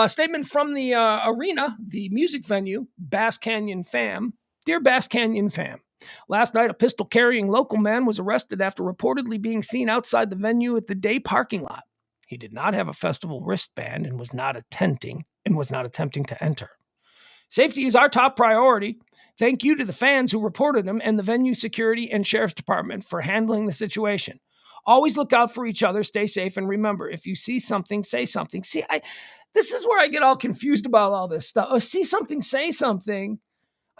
Statement from the arena, the music venue, Bass Canyon fam. Dear Bass Canyon fam, last night a pistol-carrying local man was arrested after reportedly being seen outside the venue at the day parking lot. He did not have a festival wristband and was not attempting to enter. Safety is our top priority. Thank you to the fans who reported him and the venue security and sheriff's department for handling the situation. Always look out for each other, stay safe, and remember, if you see something, say something. This is where I get all confused about all this stuff. Oh, see something, say something.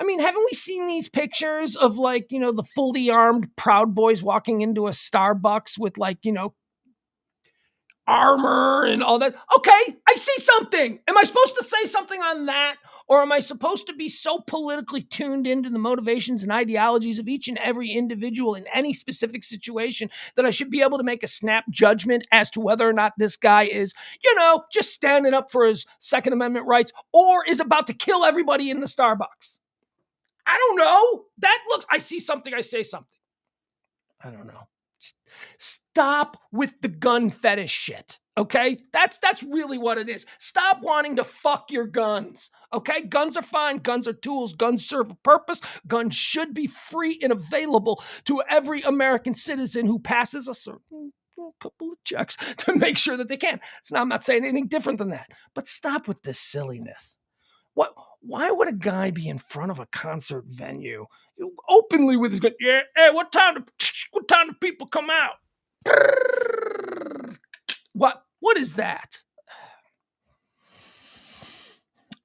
I mean, haven't we seen these pictures of like, the fully armed Proud Boys walking into a Starbucks with like, armor and all that? Okay, I see something. Am I supposed to say something on that? Or am I supposed to be so politically tuned into the motivations and ideologies of each and every individual in any specific situation that I should be able to make a snap judgment as to whether or not this guy is, just standing up for his Second Amendment rights or is about to kill everybody in the Starbucks? I don't know. I see something, I say something. I don't know. Stop with the gun fetish shit. Okay? That's really what it is. Stop wanting to fuck your guns. Okay? Guns are fine. Guns are tools. Guns serve a purpose. Guns should be free and available to every American citizen who passes a certain couple of checks to make sure that they can. I'm not saying anything different than that. But stop with this silliness. Why would a guy be in front of a concert venue openly with his gun? Yeah, hey, what time do people come out? What is that?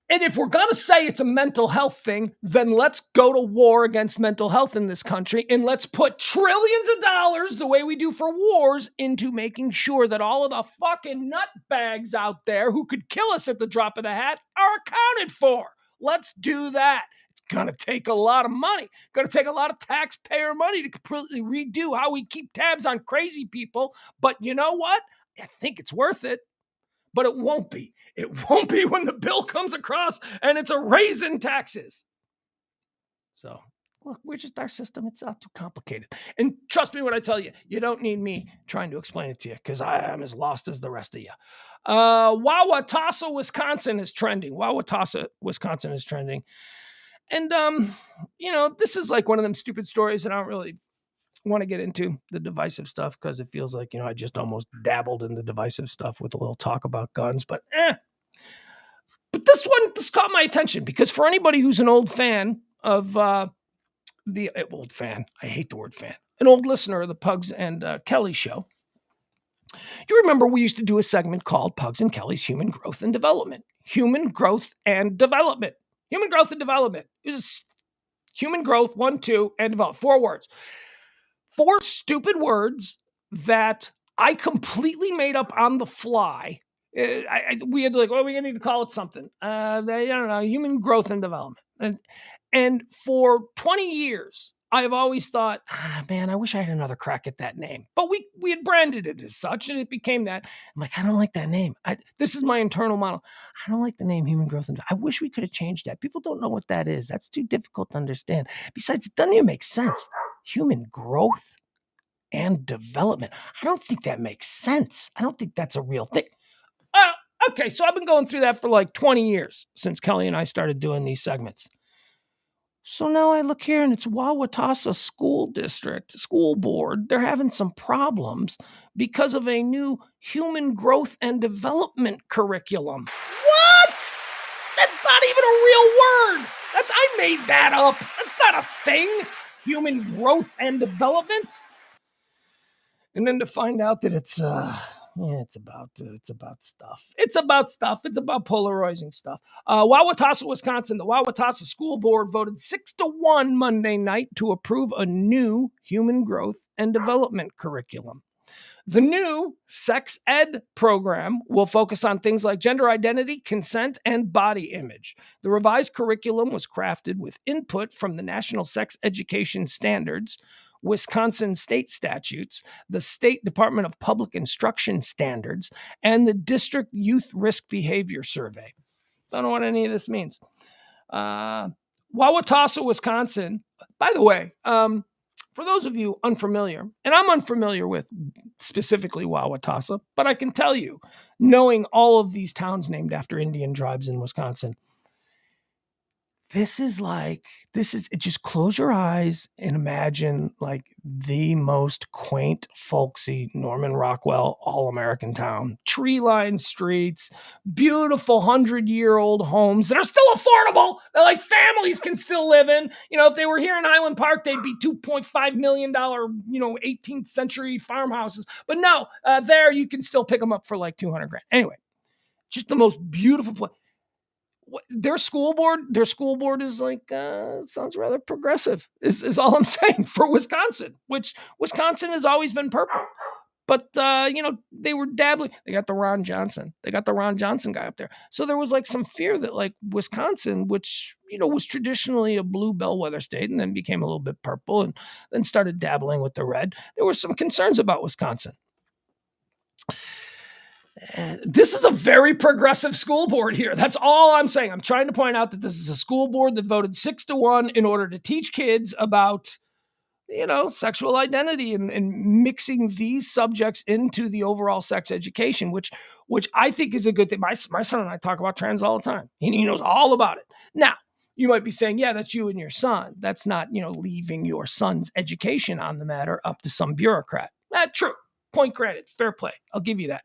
And if we're going to say it's a mental health thing, then let's go to war against mental health in this country and let's put trillions of dollars, the way we do for wars, into making sure that all of the fucking nutbags out there who could kill us at the drop of the hat are accounted for. Let's do that. It's going to take a lot of money. Going to take a lot of taxpayer money to completely redo how we keep tabs on crazy people. But you know what? I think it's worth it. But it won't be. It won't be when the bill comes across and it's a raise in taxes. So, look, our system, it's not too complicated. And trust me when I tell you, you don't need me trying to explain it to you because I am as lost as the rest of you. Wauwatosa, Wisconsin is trending. Wauwatosa, Wisconsin is trending. And, this is like one of them stupid stories that I don't really want to get into the divisive stuff because it feels like, I just almost dabbled in the divisive stuff with a little talk about guns, but But this caught my attention because for anybody who's an old fan of old fan, I hate the word fan, an old listener of the Pugs and Kelly show, you remember we used to do a segment called Pugs and Kelly's Human Growth and Development. Human Growth and Development. Human Growth and Development. It was human growth, 1, 2, and develop. 4 words. 4 stupid words that I completely made up on the fly. We had to we need to call it something. I don't know, human growth and development. And for 20 years, I've always thought, man, I wish I had another crack at that name. But we had branded it as such, and it became that. I'm like, I don't like that name. This is my internal model. I don't like the name human growth. And I wish we could have changed that. People don't know what that is. That's too difficult to understand. Besides, it doesn't even make sense. Human growth and development. I don't think that makes sense. I don't think that's a real thing. Okay, so I've been going through that for like 20 years since Kelly and I started doing these segments. So now I look here and it's Wauwatosa School Board. They're having some problems because of a new human growth and development curriculum. What? That's not even a real word. I made that up. That's not a thing. Human growth and development. And then to find out that it's about stuff. It's about polarizing stuff. Wauwatosa, Wisconsin, the Wauwatosa School Board voted 6-1 Monday night to approve a new human growth and development curriculum. The new sex ed program will focus on things like gender identity, consent, and body image. The revised curriculum was crafted with input from the National Sex Education Standards, Wisconsin state statutes, the State Department of Public Instruction standards, and the District Youth Risk Behavior Survey. Don't know what any of this means. Wauwatosa, Wisconsin, by the way, for those of you unfamiliar, and I'm unfamiliar with specifically Wauwatosa, but I can tell you, knowing all of these towns named after Indian tribes in Wisconsin, just close your eyes and imagine like the most quaint, folksy Norman Rockwell all-American town. Tree-lined streets, beautiful 100-year-old homes that are still affordable, that like families can still live in. If they were here in Highland Park, they'd be $2.5 million, 18th century farmhouses. But no, there you can still pick them up for like $200,000. Anyway, just the most beautiful place. their school board is like, sounds rather progressive, is all I'm saying, for Wisconsin, which Wisconsin has always been purple. But, they were dabbling. They got the Ron Johnson guy up there. So there was like some fear that like Wisconsin, which, was traditionally a blue bellwether state and then became a little bit purple and then started dabbling with the red. There were some concerns about Wisconsin. This is a very progressive school board here. That's all I'm saying. I'm trying to point out that this is a school board that voted 6-1 in order to teach kids about, sexual identity and mixing these subjects into the overall sex education, which I think is a good thing. My son and I talk about trans all the time. He knows all about it. Now, you might be saying, yeah, that's you and your son. That's not, leaving your son's education on the matter up to some bureaucrat. True. Point granted, fair play. I'll give you that.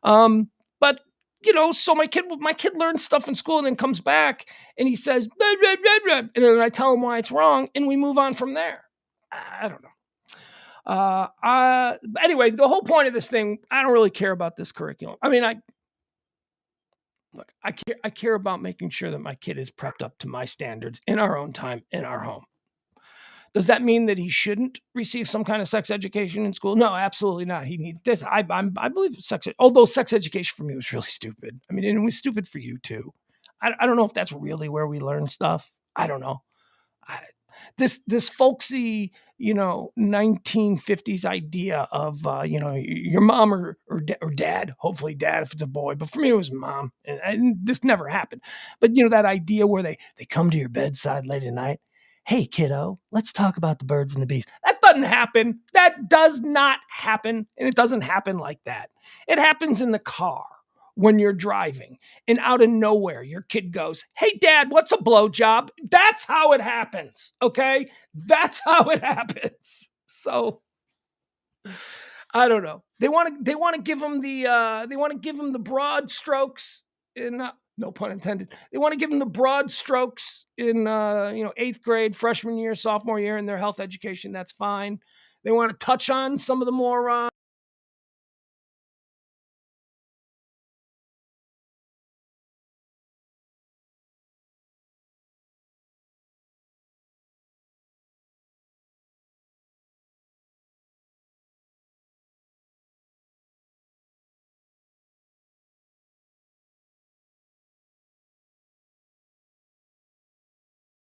But so my kid learns stuff in school and then comes back and he says, blah, blah, blah, blah, and then I tell him why it's wrong and we move on from there. I don't know. Anyway, the whole point of this thing, I don't really care about this curriculum. I mean, I care about making sure that my kid is prepped up to my standards in our own time, in our home. Does that mean that he shouldn't receive some kind of sex education in school? No, absolutely not. He needs this. I believe although sex education for me was really stupid. I mean, and it was stupid for you too. I don't know if that's really where we learn stuff. I don't know. This folksy, 1950s idea of, your mom or dad, hopefully dad if it's a boy, but for me it was mom, and this never happened. But, that idea where they come to your bedside late at night. Hey, kiddo, let's talk about the birds and the bees. That doesn't happen. That does not happen. And it doesn't happen like that. It happens in the car when you're driving and out of nowhere, your kid goes, hey, Dad, what's a blowjob? That's how it happens. Okay. That's how it happens. So I don't know. They want to give them the broad strokes in, no pun intended. They want to give them the broad strokes in, 8th grade, freshman year, sophomore year in their health education. That's fine. They want to touch on some of the more,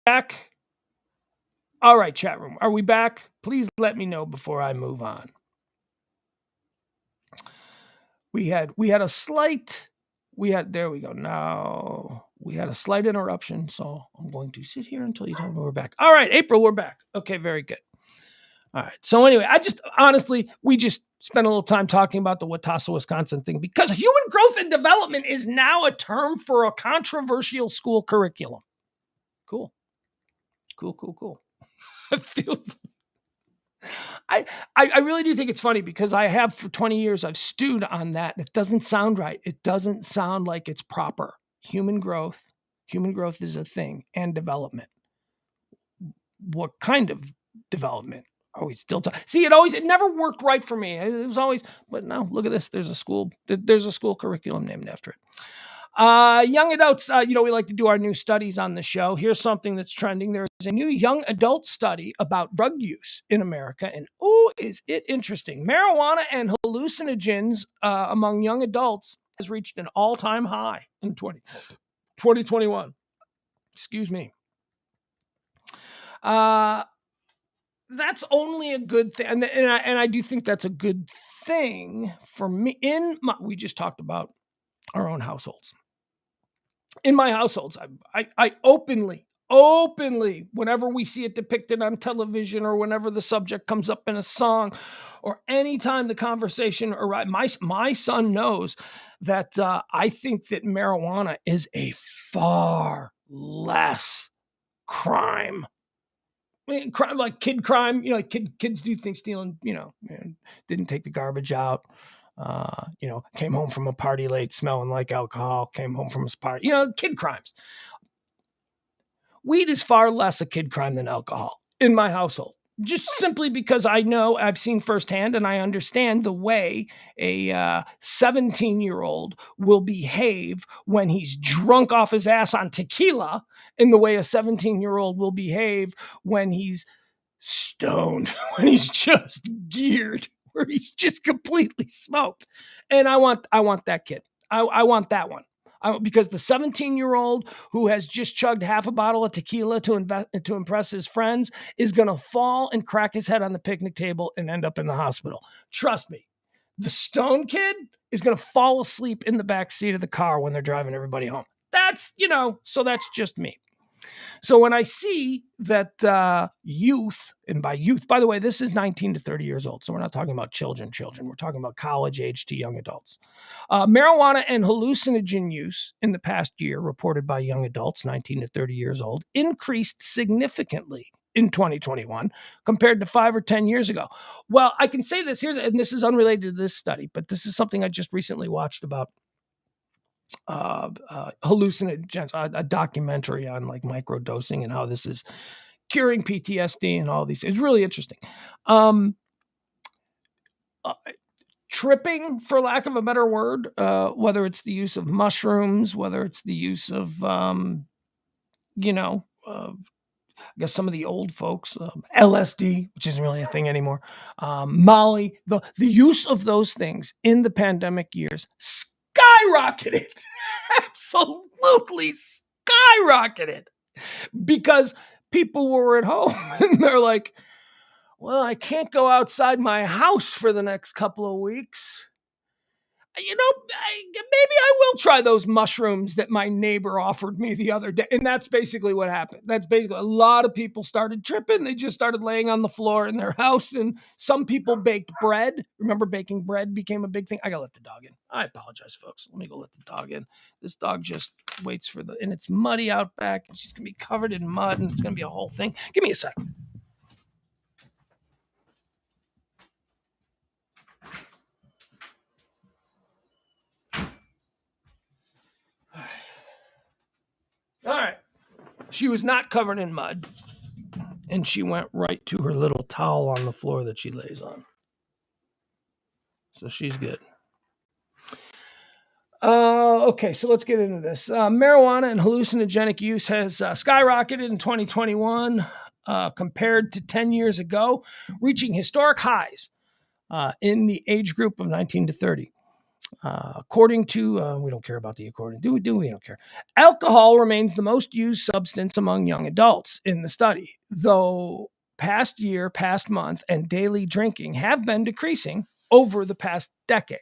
back. All right, chat room. Are we back? Please let me know before I move on. We had a slight, there we go. Now we had a slight interruption. So I'm going to sit here until you tell me we're back. All right, April, we're back. Okay, very good. All right. So anyway, we just spent a little time talking about the Watauga, Wisconsin thing because human growth and development is now a term for a controversial school curriculum. Cool. I feel I really do think it's funny because I have for 20 years, I've stewed on that. It doesn't sound right. It doesn't sound like it's proper. Human growth is a thing, and development. What kind of development are we still talking? See, it never worked right for me. It was always, but now look at this. There's a school curriculum named after it. Young adults, we like to do our new studies on the show. Here's something that's trending. There's a new young adult study about drug use in America. And is it interesting? Marijuana and hallucinogens among young adults has reached an all-time high in 2021. Excuse me. That's only a good thing. And I do think that's a good thing for me. We just talked about our own households. In my households, I openly, whenever we see it depicted on television or whenever the subject comes up in a song or anytime the conversation arises, my son knows that I think that marijuana is a far less crime. I mean, crime, like kid crime, kids do think stealing, didn't take the garbage out. Came home from a party late, smelling like alcohol, came home from a party, kid crimes. Weed is far less a kid crime than alcohol in my household. Just simply because I know I've seen firsthand and I understand the way a 17-year-old will behave when he's drunk off his ass on tequila, and the way a 17-year-old will behave when he's stoned, when he's just geared, where he's just completely smoked. And I want that kid. I want that one. Because the 17-year-old who has just chugged half a bottle of tequila to impress his friends is going to fall and crack his head on the picnic table and end up in the hospital. Trust me. The stone kid is going to fall asleep in the back seat of the car when they're driving everybody home. That's, so that's just me. So when I see that youth, and by youth, by the way, this is 19 to 30 years old. So we're not talking about children. We're talking about college age to young adults. Marijuana and hallucinogen use in the past year, reported by young adults, 19 to 30 years old, increased significantly in 2021 compared to 5 or 10 years ago. Well, I can say this, and this is unrelated to this study, but this is something I just recently watched about hallucinogens, a documentary on like microdosing and how this is curing PTSD and all these. It's really interesting. Tripping, for lack of a better word, whether it's the use of mushrooms, whether it's the use of, I guess some of the old folks, LSD, which isn't really a thing anymore, Molly, the use of those things in the pandemic years skyrocketed. Absolutely skyrocketed, because people were at home and they're like, well, I can't go outside my house for the next couple of weeks. Maybe I will try those mushrooms that my neighbor offered me the other day. And that's basically what happened. That's basically, a lot of people started tripping. They just started laying on the floor in their house. And some people baked bread. Remember, baking bread became a big thing. I got to let the dog in. I apologize, folks. Let me go let the dog in. This dog just waits and it's muddy out back. And she's going to be covered in mud and it's going to be a whole thing. Give me a second. All right. She was not covered in mud, and she went right to her little towel on the floor that she lays on. So she's good. Okay, so let's get into this. Marijuana and hallucinogenic use has skyrocketed in 2021 compared to 10 years ago, reaching historic highs in the age group of 19 to 30. According to, we don't care about the according. Do we? We don't care. Alcohol remains the most used substance among young adults in the study, though past year, past month, and daily drinking have been decreasing over the past decade.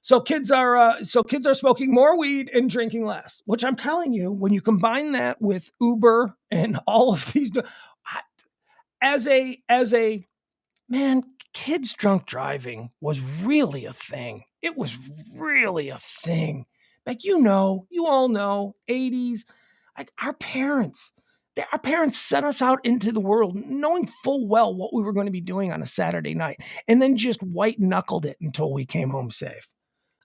So kids are smoking more weed and drinking less, which I'm telling you, when you combine that with Uber and all of these, as a man, kids drunk driving was really a thing. It was really a thing. Like, you all know, 80s, like our parents sent us out into the world knowing full well what we were going to be doing on a Saturday night, and then just white knuckled it until we came home safe.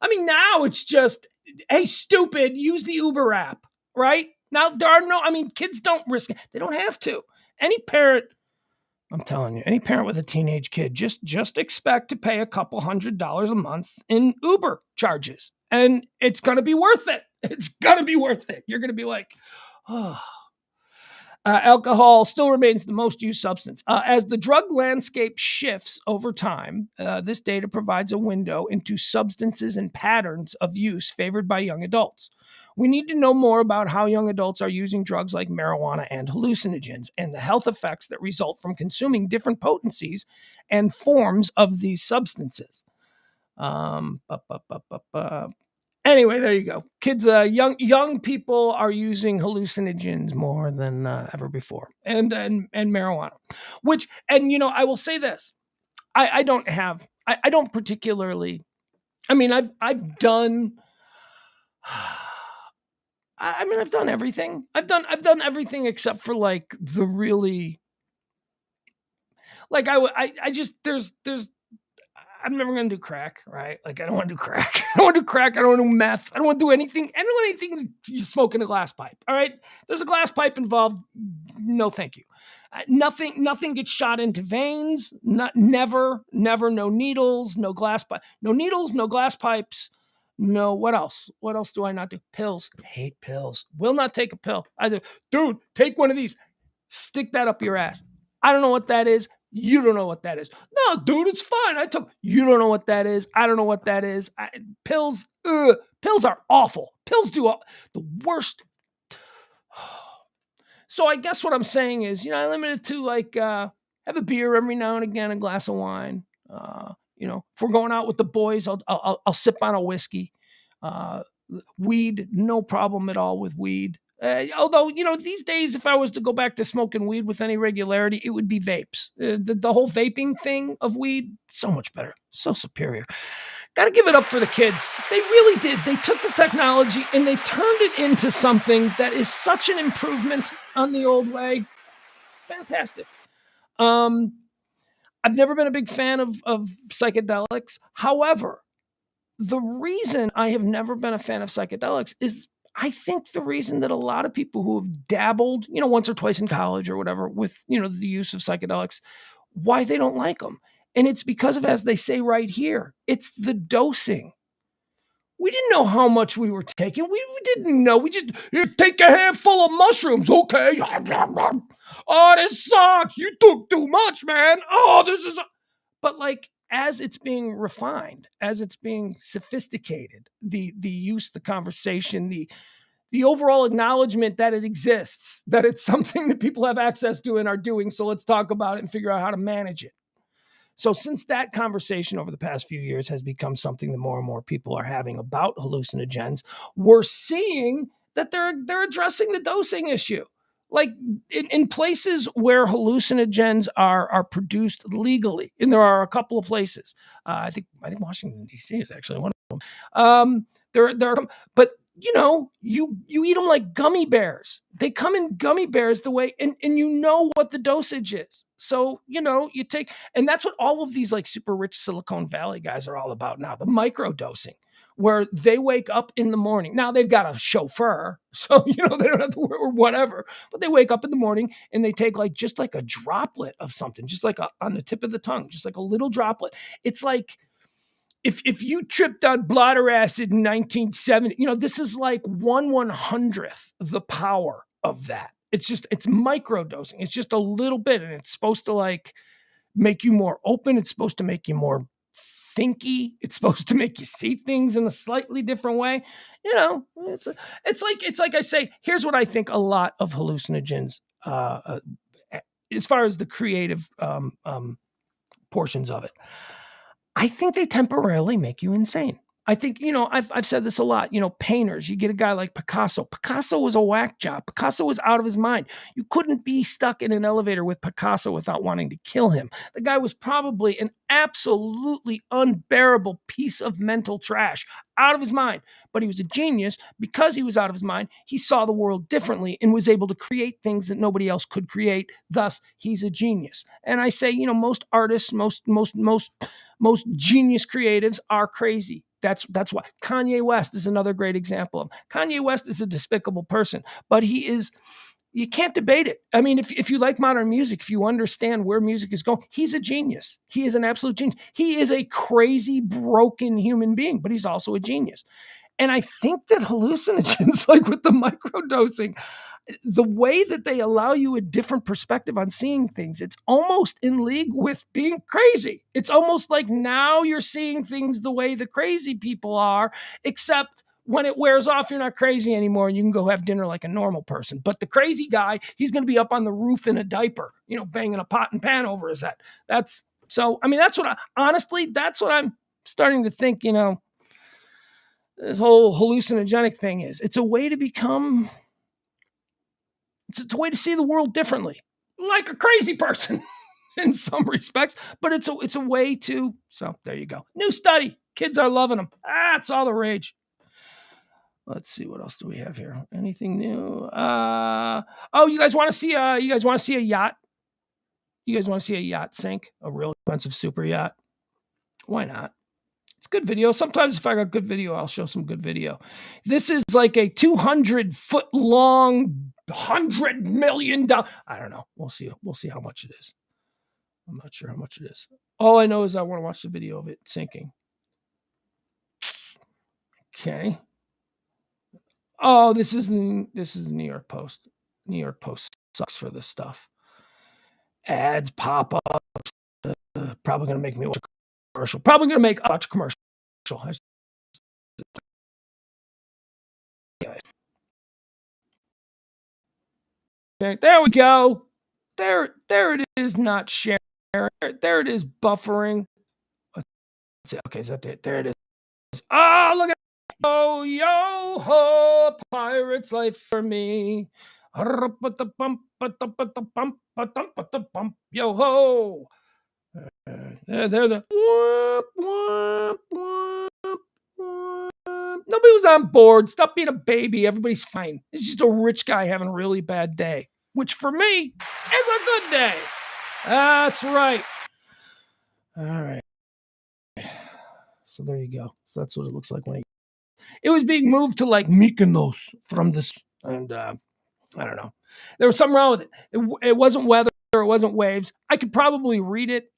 I mean, now it's just, hey, stupid, use the Uber app, right? Now, kids don't risk it. They don't have to. Any parent, I'm telling you, any parent with a teenage kid, just expect to pay a couple $100 a month in Uber charges. And it's going to be worth it. It's going to be worth it. You're going to be like, oh. Alcohol still remains the most used substance. As the drug landscape shifts over time, this data provides a window into substances and patterns of use favored by young adults. We need to know more about how young adults are using drugs like marijuana and hallucinogens and the health effects that result from consuming different potencies and forms of these substances. Anyway, there you go. Kids, young people are using hallucinogens more than ever before, and marijuana. Which, I will say this: I don't particularly. I mean, I've done. I've done everything. I've done everything except for like the really. Like I just there's I'm never going to do crack, right? Like, I don't want to do crack. I don't want to do crack. I don't want to do meth. I don't want to do anything. I don't want anything you smoke in a glass pipe, all right? There's a glass pipe involved. No, thank you. Nothing gets shot into veins. Never, no needles, no glass pipe. No needles, no glass pipes. No, what else? What else do I not do? Pills. Hate pills. Will not take a pill. Either, dude, take one of these. Stick that up your ass. I don't know what that is. You don't know what that is. No, dude, it's fine. You don't know what that is. I don't know what that is. Pills are awful. Pills do the worst. So I guess what I'm saying is, I limit it to like, have a beer every now and again, a glass of wine. If we're going out with the boys, I'll sip on a whiskey. Weed, no problem at all with weed. Although, these days, if I was to go back to smoking weed with any regularity, it would be vapes. The whole vaping thing of weed, so much better, so superior. Got to give it up for the kids. They really did. They took the technology and they turned it into something that is such an improvement on the old way. Fantastic. I've never been a big fan of psychedelics. However, the reason I have never been a fan of psychedelics is I think the reason that a lot of people who have dabbled, once or twice in college or whatever with, the use of psychedelics, why they don't like them. And it's because of, as they say right here, it's the dosing. We didn't know how much we were taking. We didn't know. We just, take a handful of mushrooms. Okay. Oh, this sucks. You took too much, man. Oh, this is... But like, as it's being refined, as it's being sophisticated, the use, the conversation, the overall acknowledgement that it exists, that it's something that people have access to and are doing. So let's talk about it and figure out how to manage it. So since that conversation over the past few years has become something that more and more people are having about hallucinogens, we're seeing that they're addressing the dosing issue. Like in places where hallucinogens are produced legally, and there are a couple of places. I think Washington D.C. is actually one of them. But you eat them like gummy bears. They come in gummy bears the way, and you know what the dosage is. So you take, and that's what all of these like super rich Silicon Valley guys are all about now. The micro dosing, where they wake up in the morning. Now they've got a chauffeur, so they don't have to work or whatever. But they wake up in the morning and they take just like a droplet of something, just like on the tip of the tongue, just like a little droplet. It's like if you tripped on bladder acid in 1970, this is like 1/100th the power of that. It's micro dosing. It's just a little bit, and it's supposed to like make you more open. It's supposed to make you more thinky. It's supposed to make you see things in a slightly different way. It's like I say, here's what I think a lot of hallucinogens, as far as the creative portions of it, I think they temporarily make you insane. I think, I've said this a lot, painters, you get a guy like Picasso. Picasso was a whack job. Picasso was out of his mind. You couldn't be stuck in an elevator with Picasso without wanting to kill him. The guy was probably an absolutely unbearable piece of mental trash, out of his mind. But he was a genius. Because he was out of his mind, he saw the world differently and was able to create things that nobody else could create. Thus, he's a genius. And I say, most artists, most genius creatives are crazy. That's why Kanye West is another great example of. Kanye West is a despicable person, but he is, you can't debate it. I mean, if you like modern music, if you understand where music is going, he's a genius. He is an absolute genius. He is a crazy, broken human being, but he's also a genius. And I think that hallucinogens, like with the microdosing, the way that they allow you a different perspective on seeing things, it's almost in league with being crazy. It's almost like now you're seeing things the way the crazy people are, except when it wears off, you're not crazy anymore and you can go have dinner like a normal person. But the crazy guy, he's going to be up on the roof in a diaper, banging a pot and pan over his head. That's what that's what I'm starting to think, this whole hallucinogenic thing is. It's a way to become... It's a way to see the world differently, like a crazy person in some respects, but it's a way to, so there you go. New study. Kids are loving them. It's all the rage. Let's see, what else do we have here? Anything new? You guys want to see a yacht? You guys want to see a yacht sink? A real expensive super yacht? Why not? It's good video. Sometimes if I got good video, I'll show some good video. This is like a 200-foot long, $100 million. I don't know. We'll see. We'll see how much it is. I'm not sure how much it is. All I know is I want to watch the video of it sinking. Okay. Oh, this is the New York Post. New York Post sucks for this stuff. Ads pop up. Probably going to make me watch a commercial. Probably going to make watch a commercial. There we go. There it is. Not sharing. There it is. Buffering. Let's see. Okay, is that it? There it is. Oh, look at. Oh, yo ho, pirate's life for me. Yo ho. They're the. Nobody was on board. Stop being a baby. Everybody's fine. It's just a rich guy having a really bad day, which for me is a good day. That's right. All right. So there you go. So that's what it looks like when it was being moved to like Mykonos from this, and I don't know. There was something wrong with it. It wasn't weather. It wasn't waves. I could probably read it,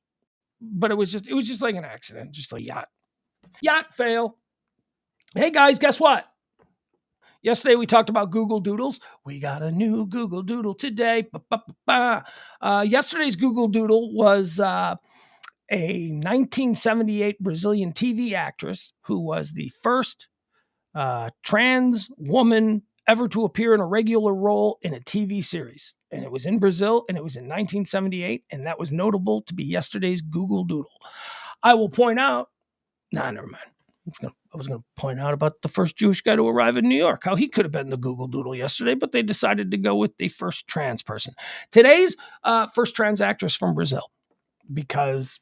but it was just like an accident, just a yacht fail. Hey guys, guess what? Yesterday we talked about Google Doodles. We got a new Google Doodle today. Yesterday's Google Doodle was a 1978 Brazilian TV actress who was the first trans woman ever to appear in a regular role in a TV series. And it was in Brazil, and it was in 1978, and that was notable to be yesterday's Google Doodle. I will point out, never mind. I was going to point out about the first Jewish guy to arrive in New York, how he could have been the Google Doodle yesterday, but they decided to go with the first trans person. Today's first trans actress from Brazil, because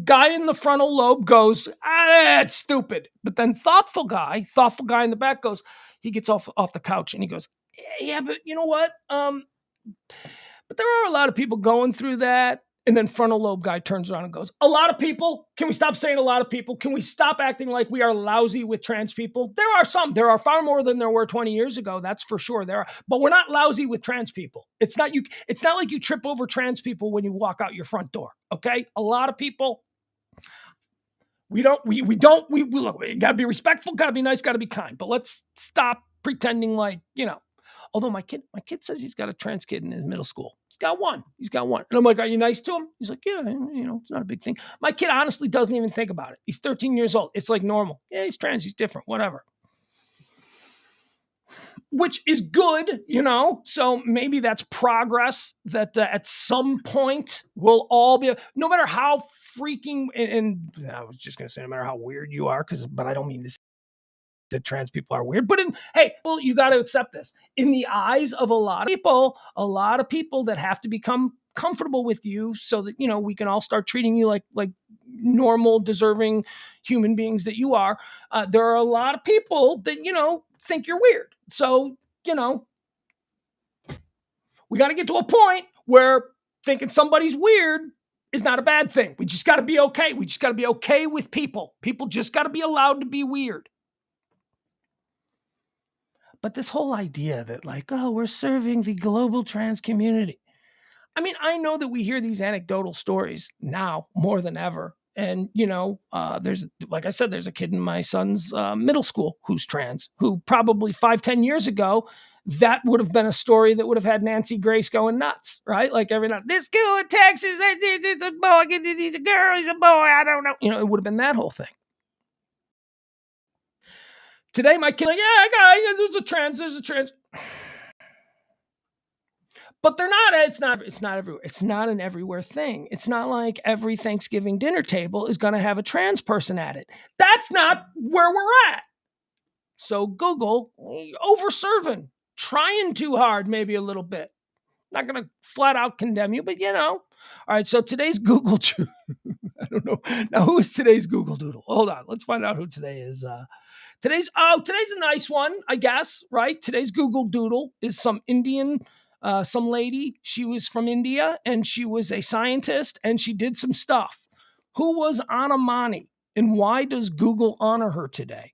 guy in the frontal lobe goes, that's stupid. But then thoughtful guy in the back goes, he gets off the couch and he goes, yeah, but you know what? But there are a lot of people going through that. And then frontal lobe guy turns around and goes, a lot of people? Can we stop saying a lot of people? Can we stop acting like we are lousy with trans people? There are some. There are far more than there were 20 years ago. That's for sure. There are, but we're not lousy with trans people. It's not like you trip over trans people when you walk out your front door. Okay? A lot of people, we look, we gotta be respectful, gotta be nice, gotta be kind. But let's stop pretending like, although my kid says he's got a trans kid in his middle school. He's got one. And I'm like, are you nice to him? He's like, yeah, it's not a big thing. My kid honestly doesn't even think about it. He's 13 years old. It's like normal. Yeah, he's trans. He's different, whatever. Which is good, so maybe that's progress that at some point we'll all be, no matter how freaking, and I was just going to say, no matter how weird you are, but I don't mean to say that trans people are weird, but you got to accept this. In the eyes of a lot of people that have to become comfortable with you so that, we can all start treating you like normal, deserving human beings that you are. There are a lot of people that, think you're weird. So, we got to get to a point where thinking somebody's weird is not a bad thing. We just got to be okay. We just got to be okay with people. People just got to be allowed to be weird. But this whole idea that we're serving the global trans community. I mean, I know that we hear these anecdotal stories now more than ever. And, there's, like I said, there's a kid in my son's middle school who's trans, who probably 5-10 years ago, that would have been a story that would have had Nancy Grace going nuts, right? Like every night, this school in Texas, it's a boy, he's a girl, he's a boy, I don't know. It would have been that whole thing. Today, my kid, there's a trans. But they're not, it's not everywhere. It's not an everywhere thing. It's not like every Thanksgiving dinner table is going to have a trans person at it. That's not where we're at. So Google, over-serving, trying too hard, maybe a little bit. Not going to flat out condemn you, but All right, so today's Google, I don't know. Now, who is today's Google Doodle? Hold on, let's find out who today is. Today's a nice one, I guess, right? Today's Google Doodle is some Indian, some lady. She was from India, and she was a scientist, and she did some stuff. Who was Anna Mani, and why does Google honor her today?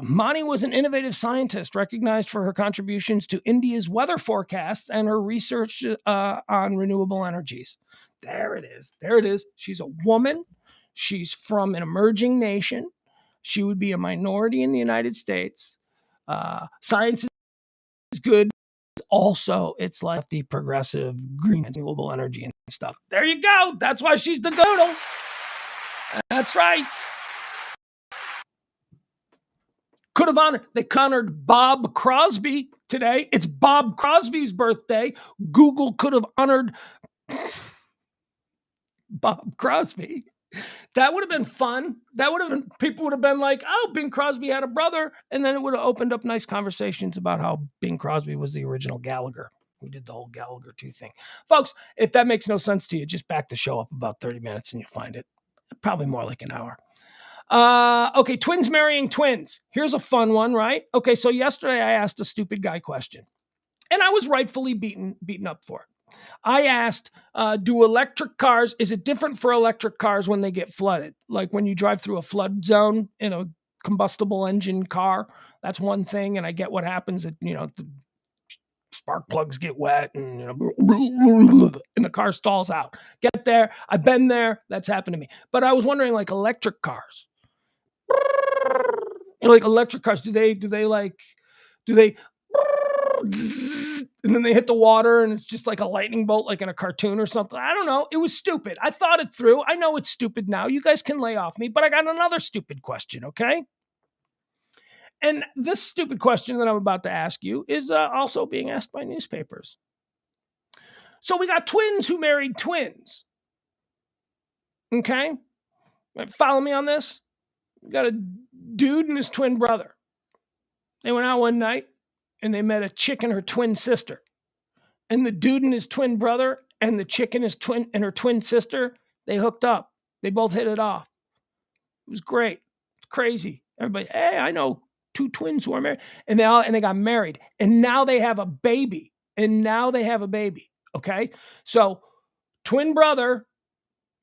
Mani was an innovative scientist recognized for her contributions to India's weather forecasts and her research on renewable energies. There it is. There it is. She's a woman. She's from an emerging nation. She would be a minority in the United States. Science is good. Also, it's like the progressive green renewable energy and stuff. There you go. That's why she's the Doodle. That's right. Could have honored Bob Crosby today. It's Bob Crosby's birthday. Google could have honored Bob Crosby. That would have been fun. People would have been like, oh, Bing Crosby had a brother. And then it would have opened up nice conversations about how Bing Crosby was the original Gallagher. We did the whole Gallagher 2 thing. Folks, if that makes no sense to you, just back the show up about 30 minutes and you'll find it. Probably more like an hour. Okay, twins marrying twins. Here's a fun one, right? Okay, so yesterday I asked a stupid guy question, and I was rightfully beaten up for it. I asked, do electric cars, is it different for electric cars when they get flooded? Like when you drive through a flood zone in a combustible engine car, that's one thing, and I get what happens at, the spark plugs get wet and, and the car stalls out. Get there. I've been there. That's happened to me. But I was wondering, like electric cars, like electric cars, do they and then they hit the water and it's just like a lightning bolt, like in a cartoon or something. I don't know. It was stupid. I thought it through. I know it's stupid now. You guys can lay off me, but I got another stupid question. Okay. And this stupid question that I'm about to ask you is also being asked by newspapers. So we got twins who married twins. Okay. Follow me on this. We got a dude and his twin brother. They went out one night and they met a chick and her twin sister. And the dude and his twin brother and the chick and her twin sister, they hooked up. They both hit it off. It was great. It's crazy. Everybody, hey, I know 2 twins who are married. And they got married. And now they have a baby. Okay? So twin brother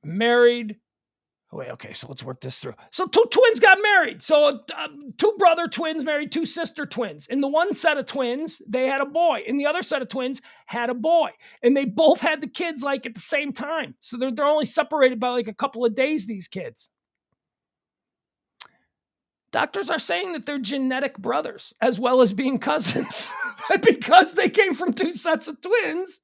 married. Wait, okay, so let's work this through. So 2 twins got married. So 2 brother twins married 2 sister twins. In the one set of twins, they had a boy. In the other set of twins had a boy. And they both had the kids like at the same time. So they're only separated by like a couple of days, these kids. Doctors are saying that they're genetic brothers as well as being cousins. Because they came from 2 sets of twins,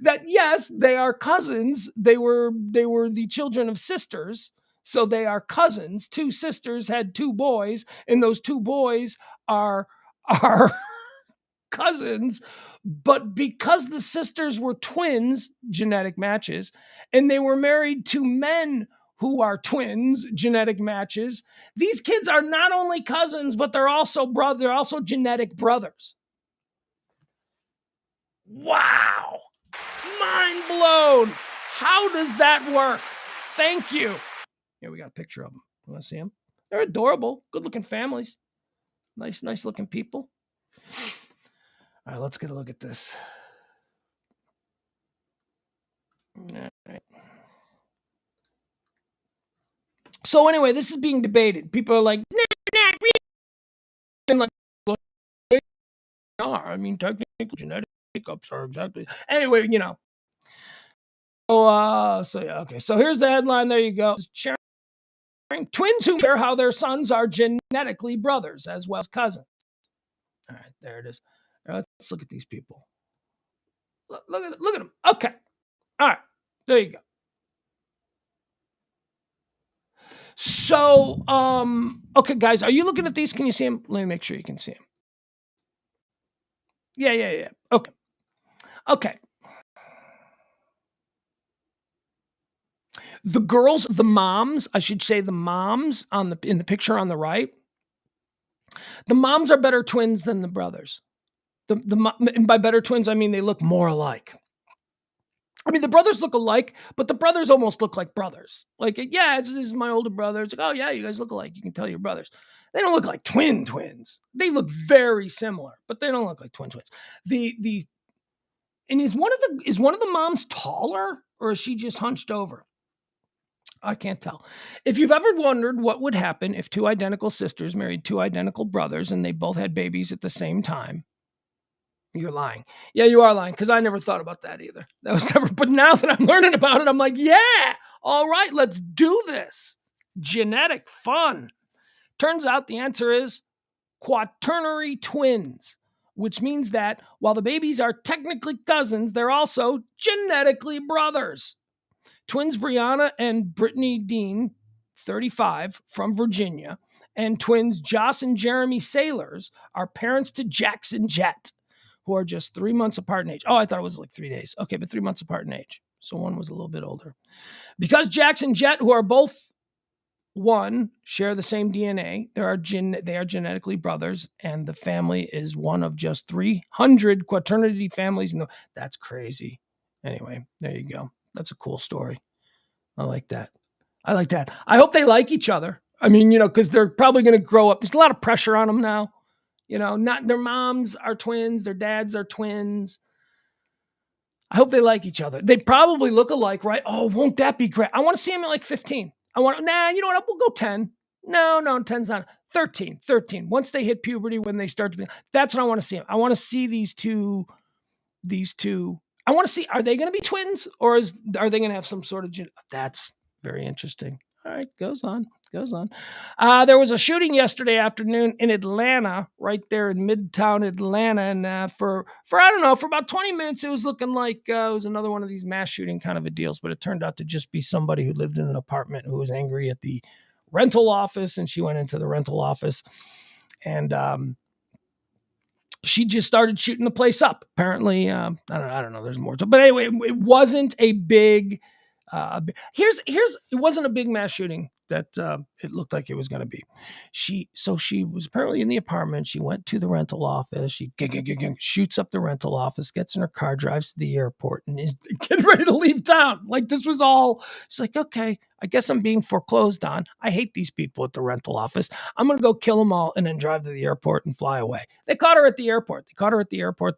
that yes, they are cousins. They were the children of sisters. So they are cousins. 2 sisters had 2 boys, and those 2 boys are cousins. But because the sisters were twins, genetic matches, and they were married to men who are twins, genetic matches, these kids are not only cousins, but they're also genetic brothers. Wow. Mind blown. How does that work? Thank you. Here, we got a picture of them. You want to see them? They're adorable. Good-looking families. Nice looking people. All right, let's get a look at this. All right. So anyway, this is being debated. People are like, I mean, technical genetic hiccups are exactly. Anyway, So yeah, okay. So here's the headline. There you go. Twins who share how their sons are genetically brothers as well as cousins. All right, there it is. All right, let's look at these people. Look at them. Okay. All right. There you go. So, okay, guys, are you looking at these? Can you see them? Let me make sure you can see them. Yeah. Okay. The girls, the moms, I should say the moms in the picture on the right, the moms are better twins than the brothers. And by better twins, I mean they look more alike. I mean, the brothers look alike, but the brothers almost look like brothers. Like, yeah, this is my older brother. It's like, oh yeah, you guys look alike. You can tell you're brothers. They don't look like twins. They look very similar, but they don't look like twins. And is one of the moms taller, or is she just hunched over? I can't tell. If you've ever wondered what would happen if two identical sisters married two identical brothers and they both had babies at the same time, you're lying. Yeah, you are lying, because I never thought about that either. That was never, but now that I'm learning about it, I'm like, yeah, all right, let's do this. Genetic fun. Turns out the answer is quaternary twins, which means that while the babies are technically cousins, they're also genetically brothers. Twins Brianna and Brittany Dean, 35, from Virginia, and twins Joss and Jeremy Sailors are parents to Jackson Jett, who are just 3 months apart in age. Oh, I thought it was like 3 days. Okay, but 3 months apart in age. So one was a little bit older. Because Jackson Jett, who are both one, share the same DNA, they are genetically brothers, and the family is one of just 300 quaternity families. No, that's crazy. Anyway, there you go. That's a cool story. I like that. I hope they like each other. I mean, because they're probably going to grow up. There's a lot of pressure on them now. Not their moms are twins, their dads are twins. I hope they like each other. They probably look alike, right? Oh, won't that be great? I want to see them at like 15. You know what? We'll go 10. No, 10's not. 13. Once they hit puberty, when they start to be, that's what I want to see. I want to see these two. I want to see, are they going to be twins, or are they going to have some sort of that's very interesting. All right, goes on. There was a shooting yesterday afternoon in Atlanta, right there in Midtown Atlanta, and for I don't know, for about 20 minutes, it was looking like it was another one of these mass shooting kind of a deals, but it turned out to just be somebody who lived in an apartment who was angry at the rental office, and she went into the rental office, and she just started shooting the place up. Apparently, I don't know. There's more to, but anyway, it wasn't a big. It wasn't a big mass shooting that it looked like it was going to be. She was apparently in the apartment. She went to the rental office. She shoots up the rental office, gets in her car, drives to the airport, and is getting ready to leave town. Like, this was all. It's like, okay, I guess I'm being foreclosed on. I hate these people at the rental office. I'm going to go kill them all and then drive to the airport and fly away. They caught her at the airport.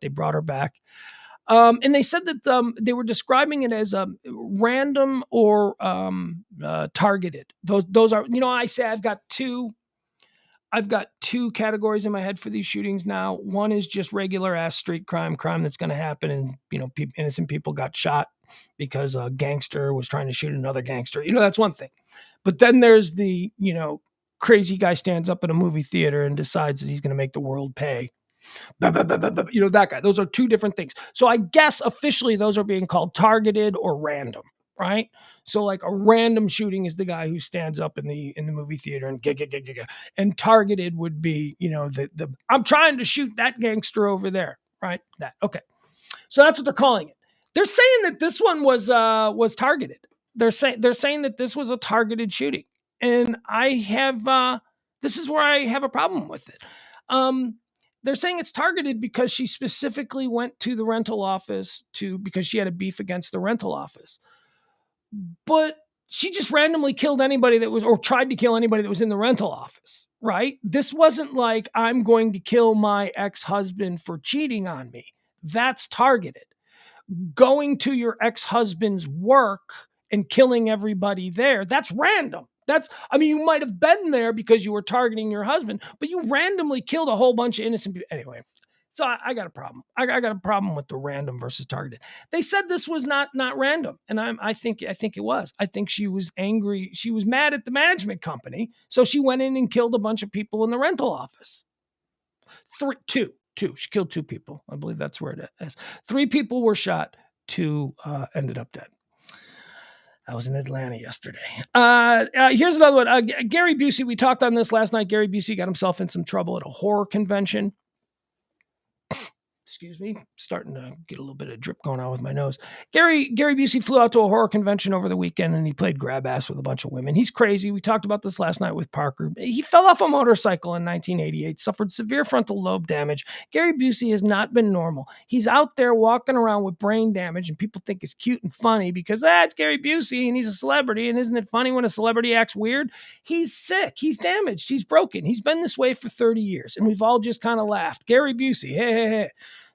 They brought her back. And they said that they were describing it as random or targeted. Those are, I say I've got two categories in my head for these shootings now. One is just regular ass street crime that's going to happen, and innocent people got shot because a gangster was trying to shoot another gangster. That's one thing. But then there's the crazy guy stands up in a movie theater and decides that he's going to make the world pay. That guy. Those are two different things. So I guess officially those are being called targeted or random, right? So like a random shooting is the guy who stands up in the movie theater and and targeted would be, the I'm trying to shoot that gangster over there, right? That. Okay. So that's what they're calling it. They're saying that this one was targeted. They're saying that this was a targeted shooting. And I have this is where I have a problem with it. They're saying it's targeted because she specifically went to the rental office because she had a beef against the rental office. But she just randomly killed anybody or tried to kill anybody that was in the rental office, right? This wasn't like, I'm going to kill my ex-husband for cheating on me. That's targeted. Going to your ex-husband's work and killing everybody there, that's random. You might have been there because you were targeting your husband, but you randomly killed a whole bunch of innocent people. Anyway, so I got a problem. I got a problem with the random versus targeted. They said this was not random, and I think it was. I think she was angry. She was mad at the management company, so she went in and killed a bunch of people in the rental office. Two. She killed 2 people. I believe that's where it is. 3 people were shot. 2 ended up dead. I was in Atlanta yesterday. Here's another one. Gary Busey, we talked on this last night. Gary Busey got himself in some trouble at a horror convention. Excuse me, starting to get a little bit of drip going on with my nose. Gary Busey flew out to a horror convention over the weekend, and he played grab ass with a bunch of women. He's crazy. We talked about this last night with Parker. He fell off a motorcycle in 1988, suffered severe frontal lobe damage. Gary Busey has not been normal. He's out there walking around with brain damage, and people think it's cute and funny because it's Gary Busey, and he's a celebrity, and isn't it funny when a celebrity acts weird? He's sick. He's damaged. He's broken. He's been this way for 30 years, and we've all just kind of laughed. Gary Busey, hey.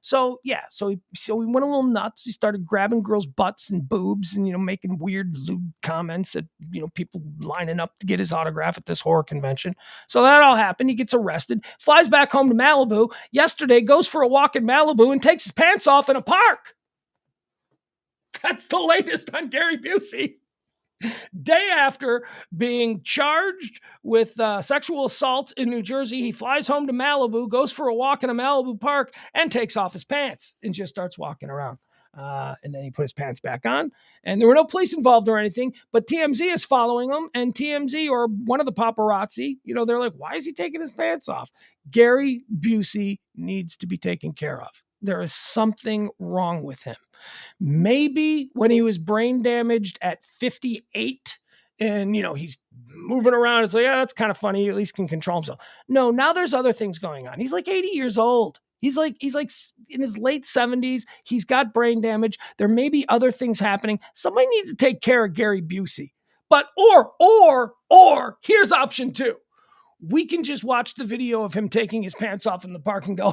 So yeah, so he went a little nuts. He started grabbing girls' butts and boobs and, making weird lewd comments at, people lining up to get his autograph at this horror convention. So that all happened. He gets arrested, flies back home to Malibu. Yesterday, goes for a walk in Malibu and takes his pants off in a park. That's the latest on Gary Busey. Day after being charged with sexual assault in New Jersey, he flies home to Malibu, goes for a walk in a Malibu park, and takes off his pants and just starts walking around. And then he put his pants back on, and there were no police involved or anything, but TMZ is following him, and TMZ, or one of the paparazzi, they're like, why is he taking his pants off? Gary Busey needs to be taken care of. There is something wrong with him. Maybe when he was brain damaged at 58 and, he's moving around, it's like, yeah, that's kind of funny. He at least can control himself. No, now there's other things going on. He's like 80 years old. He's like in his late 70s. He's got brain damage. There may be other things happening. Somebody needs to take care of Gary Busey. But, or here's option 2. We can just watch the video of him taking his pants off in the park and go,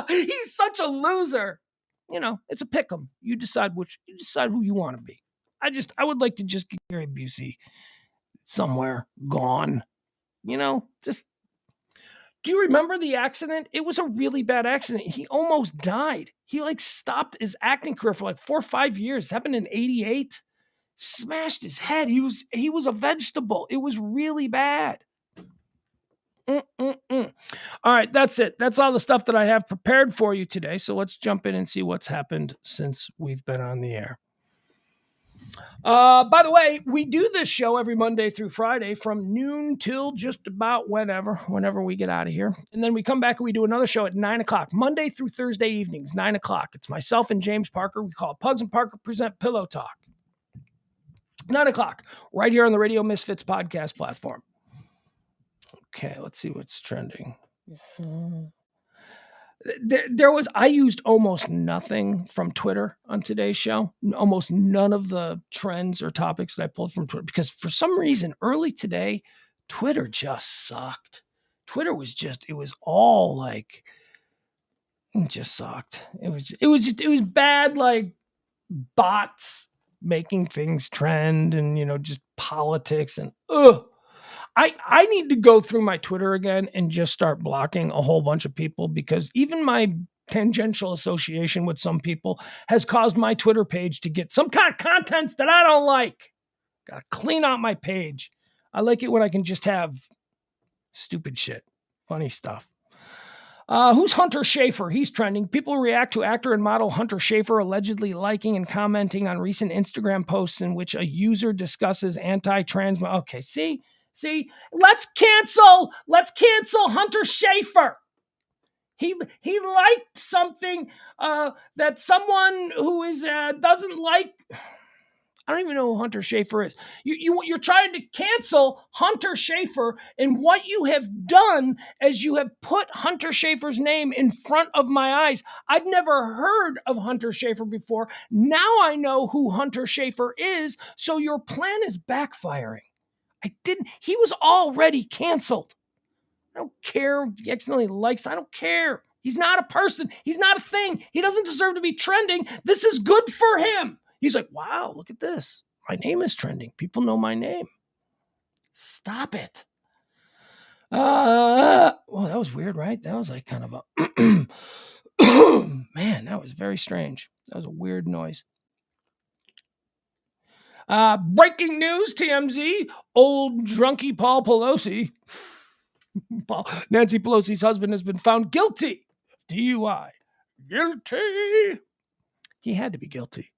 he's such a loser. It's a pick'em. You decide who you want to be. I would like to just get Gary Busey somewhere gone. Just, do you remember the accident? It was a really bad accident. He almost died. He stopped his acting career for 4 or 5 years. It happened in 88. Smashed his head. He was a vegetable. It was really bad. All right, that's it. That's all the stuff that I have prepared for you today. So let's jump in and see what's happened since we've been on the air. By the way, we do this show every Monday through Friday from noon till just about whenever we get out of here. And then we come back and we do another show at 9 o'clock, Monday through Thursday evenings, 9 o'clock. It's myself and James Parker. We call it Pugs and Parker Present Pillow Talk. 9 o'clock, right here on the Radio Misfits podcast platform. Okay, let's see what's trending. I used almost nothing from Twitter on today's show. Almost none of the trends or topics that I pulled from Twitter, because for some reason early today, Twitter just sucked. Twitter was just, it was all like, it just sucked. It was bad, like bots making things trend and, just politics and I need to go through my Twitter again and just start blocking a whole bunch of people, because even my tangential association with some people has caused my Twitter page to get some kind of contents that I don't like. Gotta clean out my page. I like it when I can just have stupid shit, funny stuff. Who's Hunter Schafer? He's trending. People react to actor and model Hunter Schafer allegedly liking and commenting on recent Instagram posts in which a user discusses anti-trans. Okay, see, let's cancel Hunter Schafer. He liked something that someone who is doesn't like. I don't even know who Hunter Schafer is. You're trying to cancel Hunter Schafer, and what you have done is you have put Hunter Schafer's name in front of my eyes. I've never heard of Hunter Schafer before. Now I know who Hunter Schafer is, so your plan is backfiring. He was already canceled. I don't care if he accidentally likes. I don't care. He's not a person. He's not a thing. He doesn't deserve to be trending. This is good for him. He's like, wow, look at this. My name is trending. People know my name. Stop it. Well, that was weird, right? That was like kind of a, man, that was very strange. That was a weird noise. Breaking news, TMZ, old drunky Paul Pelosi. Nancy Pelosi's husband has been found guilty of DUI. Guilty. He had to be guilty.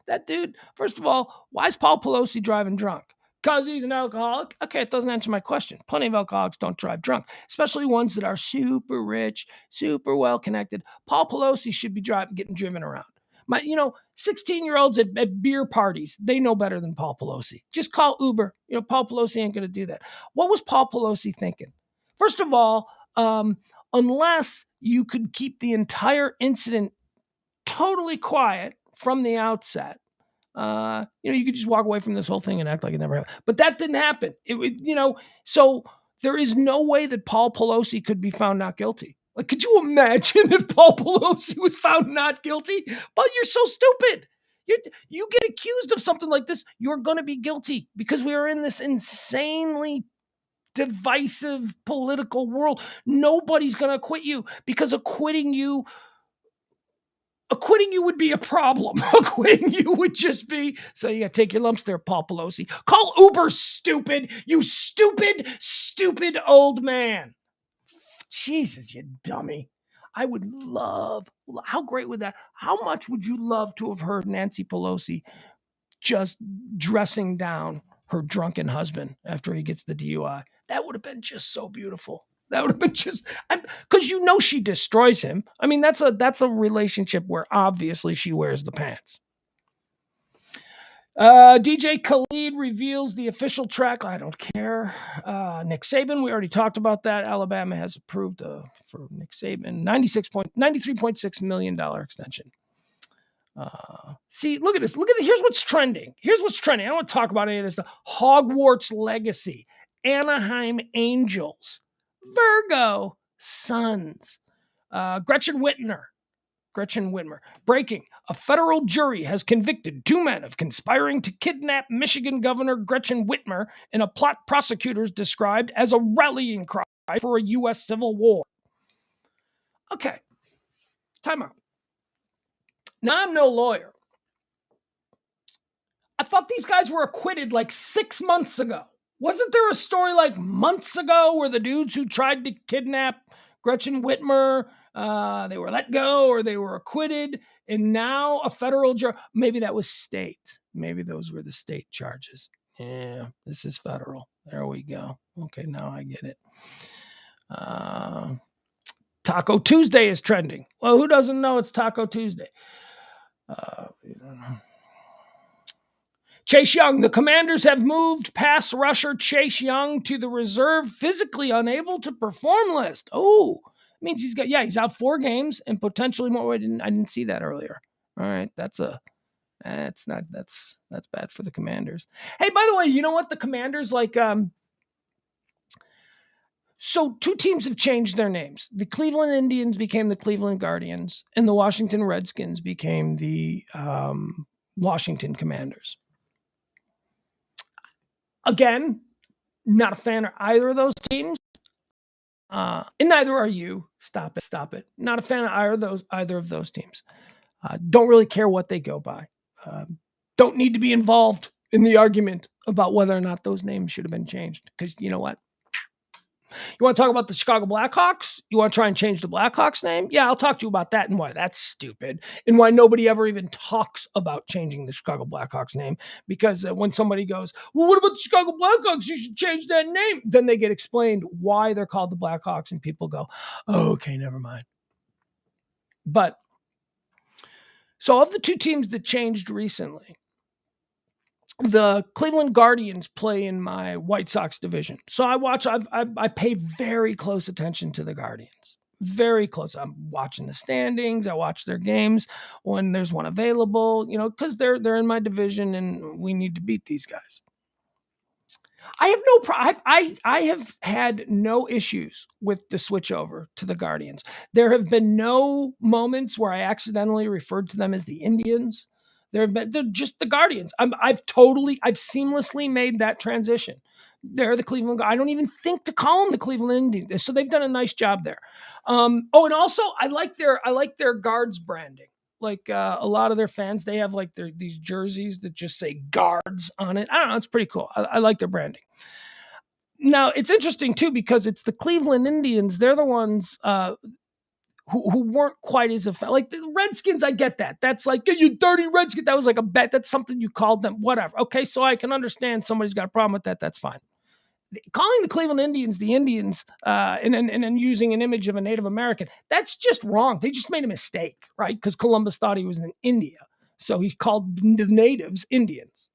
That dude, first of all, why is Paul Pelosi driving drunk? Because he's an alcoholic? Okay, it doesn't answer my question. Plenty of alcoholics don't drive drunk, especially ones that are super rich, super well-connected. Paul Pelosi should be getting driven around. 16-year-olds at beer parties, they know better than Paul Pelosi. Just call Uber. Paul Pelosi ain't going to do that. What was Paul Pelosi thinking? First of all, unless you could keep the entire incident totally quiet from the outset, you could just walk away from this whole thing and act like it never happened. But that didn't happen. So there is no way that Paul Pelosi could be found not guilty. Like, could you imagine if Paul Pelosi was found not guilty? But you're so stupid. You get accused of something like this, you're going to be guilty because we are in this insanely divisive political world. Nobody's going to acquit you because acquitting you would be a problem. Acquitting you would just be, so you got to take your lumps there, Paul Pelosi. Call Uber stupid, you stupid, stupid old man. Jesus, you dummy. I would love, how great would that, how much would you love to have heard Nancy Pelosi just dressing down her drunken husband after he gets the DUI? That would have been just so beautiful. That would have been just, because you know she destroys him. I mean, that's a relationship where obviously she wears the pants. DJ Khaled reveals the official track. I don't care. Nick Saban, we already talked about that. Alabama has approved for Nick Saban $93.6 million extension. See, look at this. Here's what's trending. I don't want to talk about any of this stuff. Hogwarts Legacy, Anaheim Angels, Virgo Suns, Gretchen Whitmer. Breaking. A federal jury has convicted 2 men of conspiring to kidnap Michigan Governor Gretchen Whitmer in a plot prosecutors described as a rallying cry for a U.S. Civil War. Okay. Time out. Now, I'm no lawyer. I thought these guys were acquitted like 6 months ago. Wasn't there a story like months ago where the dudes who tried to kidnap Gretchen Whitmer, they were let go or they were acquitted, and now a federal jury, maybe that was state. Maybe those were the state charges. Yeah, this is federal. There we go. Okay, now I get it. Taco Tuesday is trending. Well, who doesn't know it's Taco Tuesday? Chase Young, the Commanders have moved pass rusher Chase Young to the reserve physically unable to perform list. Oh, it means he's out 4 games and potentially more. I didn't see that earlier. All right, that's bad for the Commanders. Hey, by the way, you know what? The Commanders, so 2 teams have changed their names. The Cleveland Indians became the Cleveland Guardians, and the Washington Redskins became the Washington Commanders. Again, not a fan of either of those teams. And neither are you. Stop it. Not a fan of either of those teams. Don't really care what they go by. Don't need to be involved in the argument about whether or not those names should have been changed. Because you know what? You want to talk about the Chicago Blackhawks? You want to try and change the Blackhawks name? Yeah, I'll talk to you about that and why that's stupid and why nobody ever even talks about changing the Chicago Blackhawks name. Because when somebody goes, well, what about the Chicago Blackhawks? You should change that name. Then they get explained why they're called the Blackhawks and people go, oh, okay, never mind. But so of the 2 teams that changed recently, the Cleveland Guardians play in my White Sox division. So I pay very close attention to the Guardians. Very close. I'm watching the standings. I watch their games when there's one available, because they're in my division and we need to beat these guys. I have no problem. I have had no issues with the switch over to the Guardians. There have been no moments where I accidentally referred to them as the Indians. They're just the Guardians. I've seamlessly made that transition. They're the Cleveland. I don't even think to call them the Cleveland Indians. So they've done a nice job there. And also I like their guards branding. Like a lot of their fans, they have these jerseys that just say guards on it. I don't know. It's pretty cool. I like their branding. Now it's interesting too, because it's the Cleveland Indians. They're the ones who weren't quite as effective. Like the Redskins, I get that. That's like, you dirty Redskin. That was like a bet. That's something you called them. Whatever. Okay, so I can understand somebody's got a problem with that. That's fine. Calling the Cleveland Indians the Indians and then using an image of a Native American, that's just wrong. They just made a mistake, right? Because Columbus thought he was in India. So he called the natives Indians.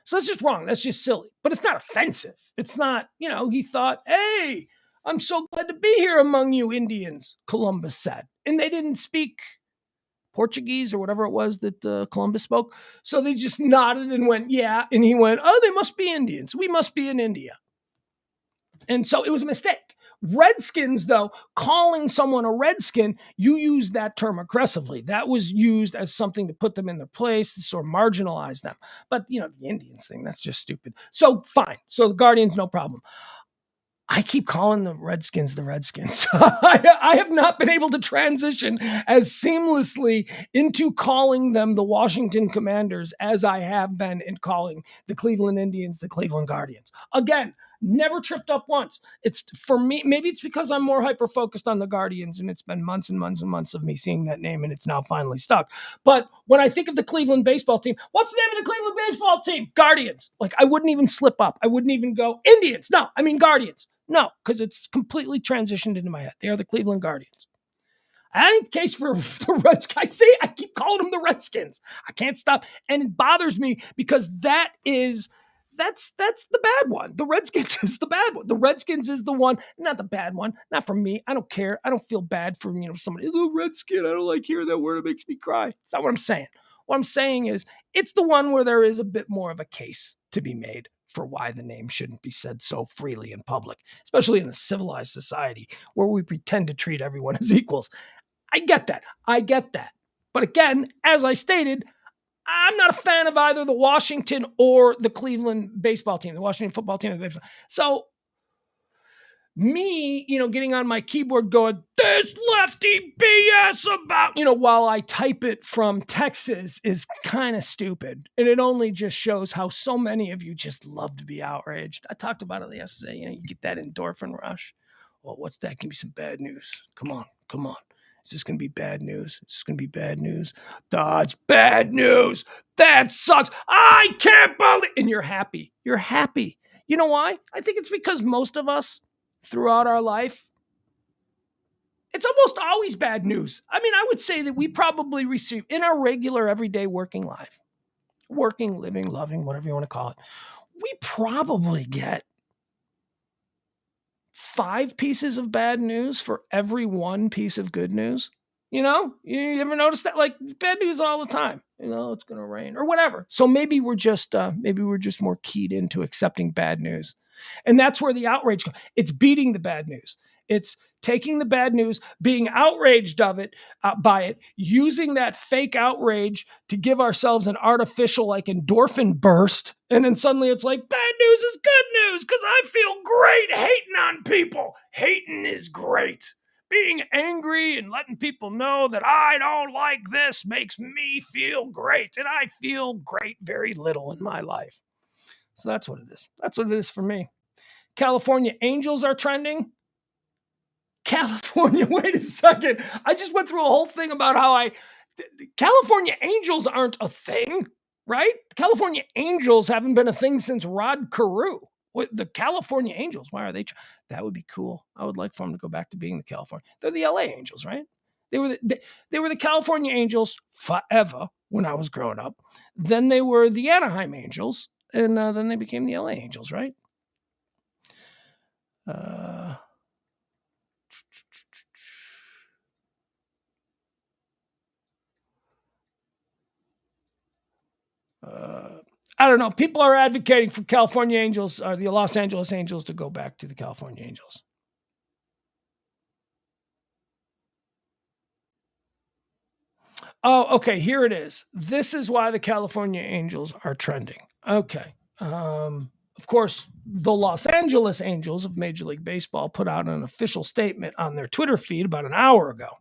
So that's just wrong. That's just silly. But it's not offensive. It's not, he thought, hey, I'm so glad to be here among you Indians, Columbus said. And they didn't speak Portuguese or whatever it was that Columbus spoke. So they just nodded and went, yeah. And he went, oh, they must be Indians. We must be in India. And so it was a mistake. Redskins, though, calling someone a Redskin, you use that term aggressively. That was used as something to put them in their place, to sort of marginalize them. But, the Indians thing, that's just stupid. So, fine. So, the Guardians, no problem. I keep calling the Redskins the Redskins. I have not been able to transition as seamlessly into calling them the Washington Commanders as I have been in calling the Cleveland Indians the Cleveland Guardians. Again, never tripped up once. It's for me, maybe it's because I'm more hyper-focused on the Guardians, and it's been months and months and months of me seeing that name, and it's now finally stuck. But when I think of the Cleveland baseball team, what's the name of the Cleveland baseball team? Guardians. Like, I wouldn't even slip up. I wouldn't even go Indians. No, I mean Guardians. No, because it's completely transitioned into my head. They are the Cleveland Guardians. I ain't the case for the Redskins. See, I keep calling them the Redskins. I can't stop. And it bothers me because that's the bad one. The Redskins is the bad one. The Redskins is the one, not the bad one. Not for me. I don't care. I don't feel bad for, somebody, the Redskin. I don't like hearing that word. It makes me cry. It's not what I'm saying. What I'm saying is it's the one where there is a bit more of a case to be made for why the name shouldn't be said so freely in public, especially in a civilized society where we pretend to treat everyone as equals. I get that. But again, as I stated, I'm not a fan of either the Washington or the Cleveland baseball team, the Washington football team. So me, getting on my keyboard going, this lefty BS about, while I type it from Texas is kind of stupid. And it only just shows how so many of you just love to be outraged. I talked about it yesterday. You get that endorphin rush. Well, what's that? Give me some bad news. Come on. Is this going to be bad news? That's bad news. That sucks. I can't believe. And you're happy. You know why? I think it's because most of us throughout our life, it's almost always bad news. I mean, I would say that we probably receive in our regular everyday working life, living, loving, whatever you want to call it, we probably get 5 pieces of bad news for every 1 piece of good news. You ever notice that? Like, bad news all the time. It's going to rain or whatever. So maybe we're just more keyed into accepting bad news. And that's where the outrage comes. It's beating the bad news. It's taking the bad news, being outraged by it, using that fake outrage to give ourselves an artificial endorphin burst. And then suddenly it's like, bad news is good news because I feel great hating on people. Hating is great. Being angry and letting people know that I don't like this makes me feel great. And I feel great very little in my life. So that's what it is. That's what it is for me. California Angels are trending. California, wait a second. I just went through a whole thing about how California Angels aren't a thing, right? California Angels haven't been a thing since Rod Carew. The California Angels, why are they? That would be cool. I would like for them to go back to being the California. They're the LA Angels, right? They were the California Angels forever when I was growing up. Then they were the Anaheim Angels, and then they became the LA Angels, right? I don't know. People are advocating for California Angels or the Los Angeles Angels to go back to the California Angels. Oh, okay. Here it is. This is why the California Angels are trending. Okay. Of course, the Los Angeles Angels of Major League Baseball put out an official statement on their Twitter feed about an hour ago.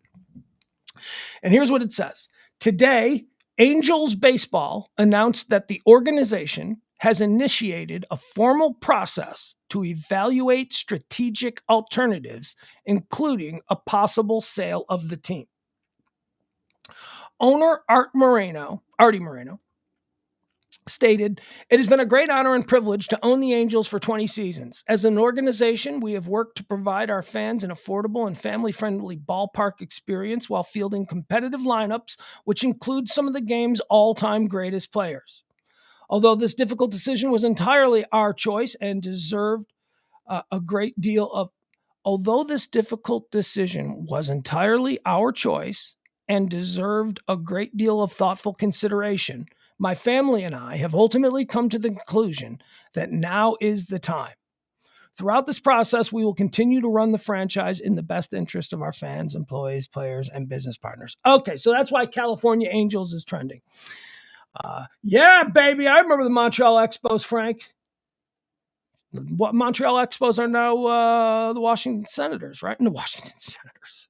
And here's what it says. Today, Angels Baseball announced that the organization has initiated a formal process to evaluate strategic alternatives, including a possible sale of the team. Owner Artie Moreno, stated, "It has been a great honor and privilege to own the Angels for 20 seasons. As an organization, we have worked to provide our fans an affordable and family-friendly ballpark experience while fielding competitive lineups, which include some of the game's all-time greatest players. Although this difficult decision was entirely our choice and deserved a great deal of thoughtful consideration, my family and I have ultimately come to the conclusion that now is the time Throughout this process, we will continue to run the franchise in the best interest of our fans, employees, players, and business partners. Okay, so that's why California Angels is trending. Yeah, baby, I remember the Montreal Expos, Frank. What Montreal Expos are now the Washington Senators, right? And the Washington Senators.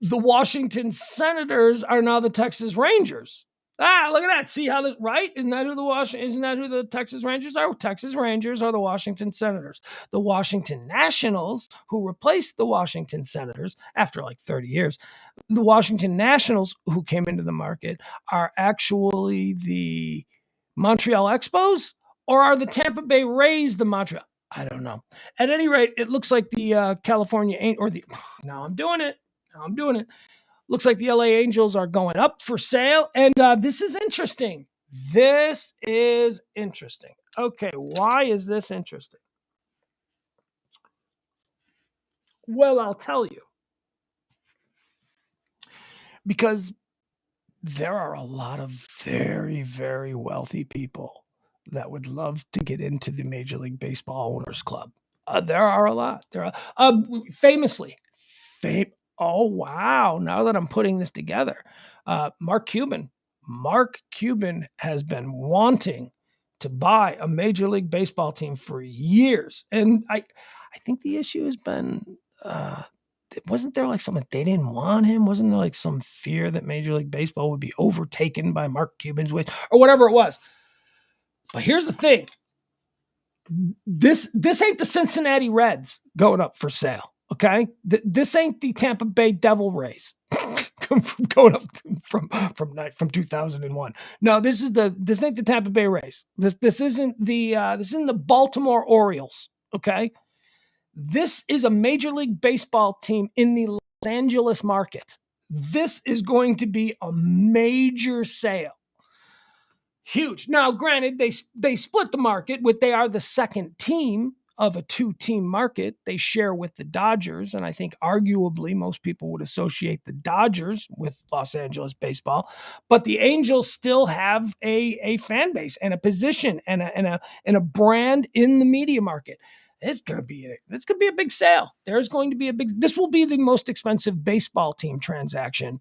The Washington Senators are now the Texas Rangers. Look at that. See how this, right? Isn't that who the Texas Rangers are? Texas Rangers are the Washington Senators. The Washington Nationals, who replaced the Washington Senators after like 30 years, the Washington Nationals who came into the market are actually the Montreal Expos, or are the Tampa Bay Rays the Montreal? I don't know. At any rate, it looks like the California or the now I'm doing it. Looks like the LA Angels are going up for sale. And this is interesting. Okay, why is this interesting? Well, I'll tell you. Because there are a lot of very, very wealthy people that would love to get into the Major League Baseball Owners Club. There are a lot. Famously. Oh, wow. Now that I'm putting this together, Mark Cuban has been wanting to buy a Major League Baseball team for years. And I think the issue has been, wasn't there like something they didn't want him? Wasn't there like some fear that Major League Baseball would be overtaken by Mark Cuban's ways or whatever it was? But here's the thing. This ain't the Cincinnati Reds going up for sale. Okay, this ain't the Tampa Bay Devil Rays going up from 2001. No, this ain't the Tampa Bay Rays. This isn't the Baltimore Orioles. Okay, this is a Major League Baseball team in the Los Angeles market. This is going to be a major sale. Huge. Now, granted, they split the market. They are the second team of a two-team market. They share with the Dodgers, and I think arguably most people would associate the Dodgers with Los Angeles baseball. But the Angels still have a fan base and a position and a brand in the media market. This could be a big sale. This will be the most expensive baseball team transaction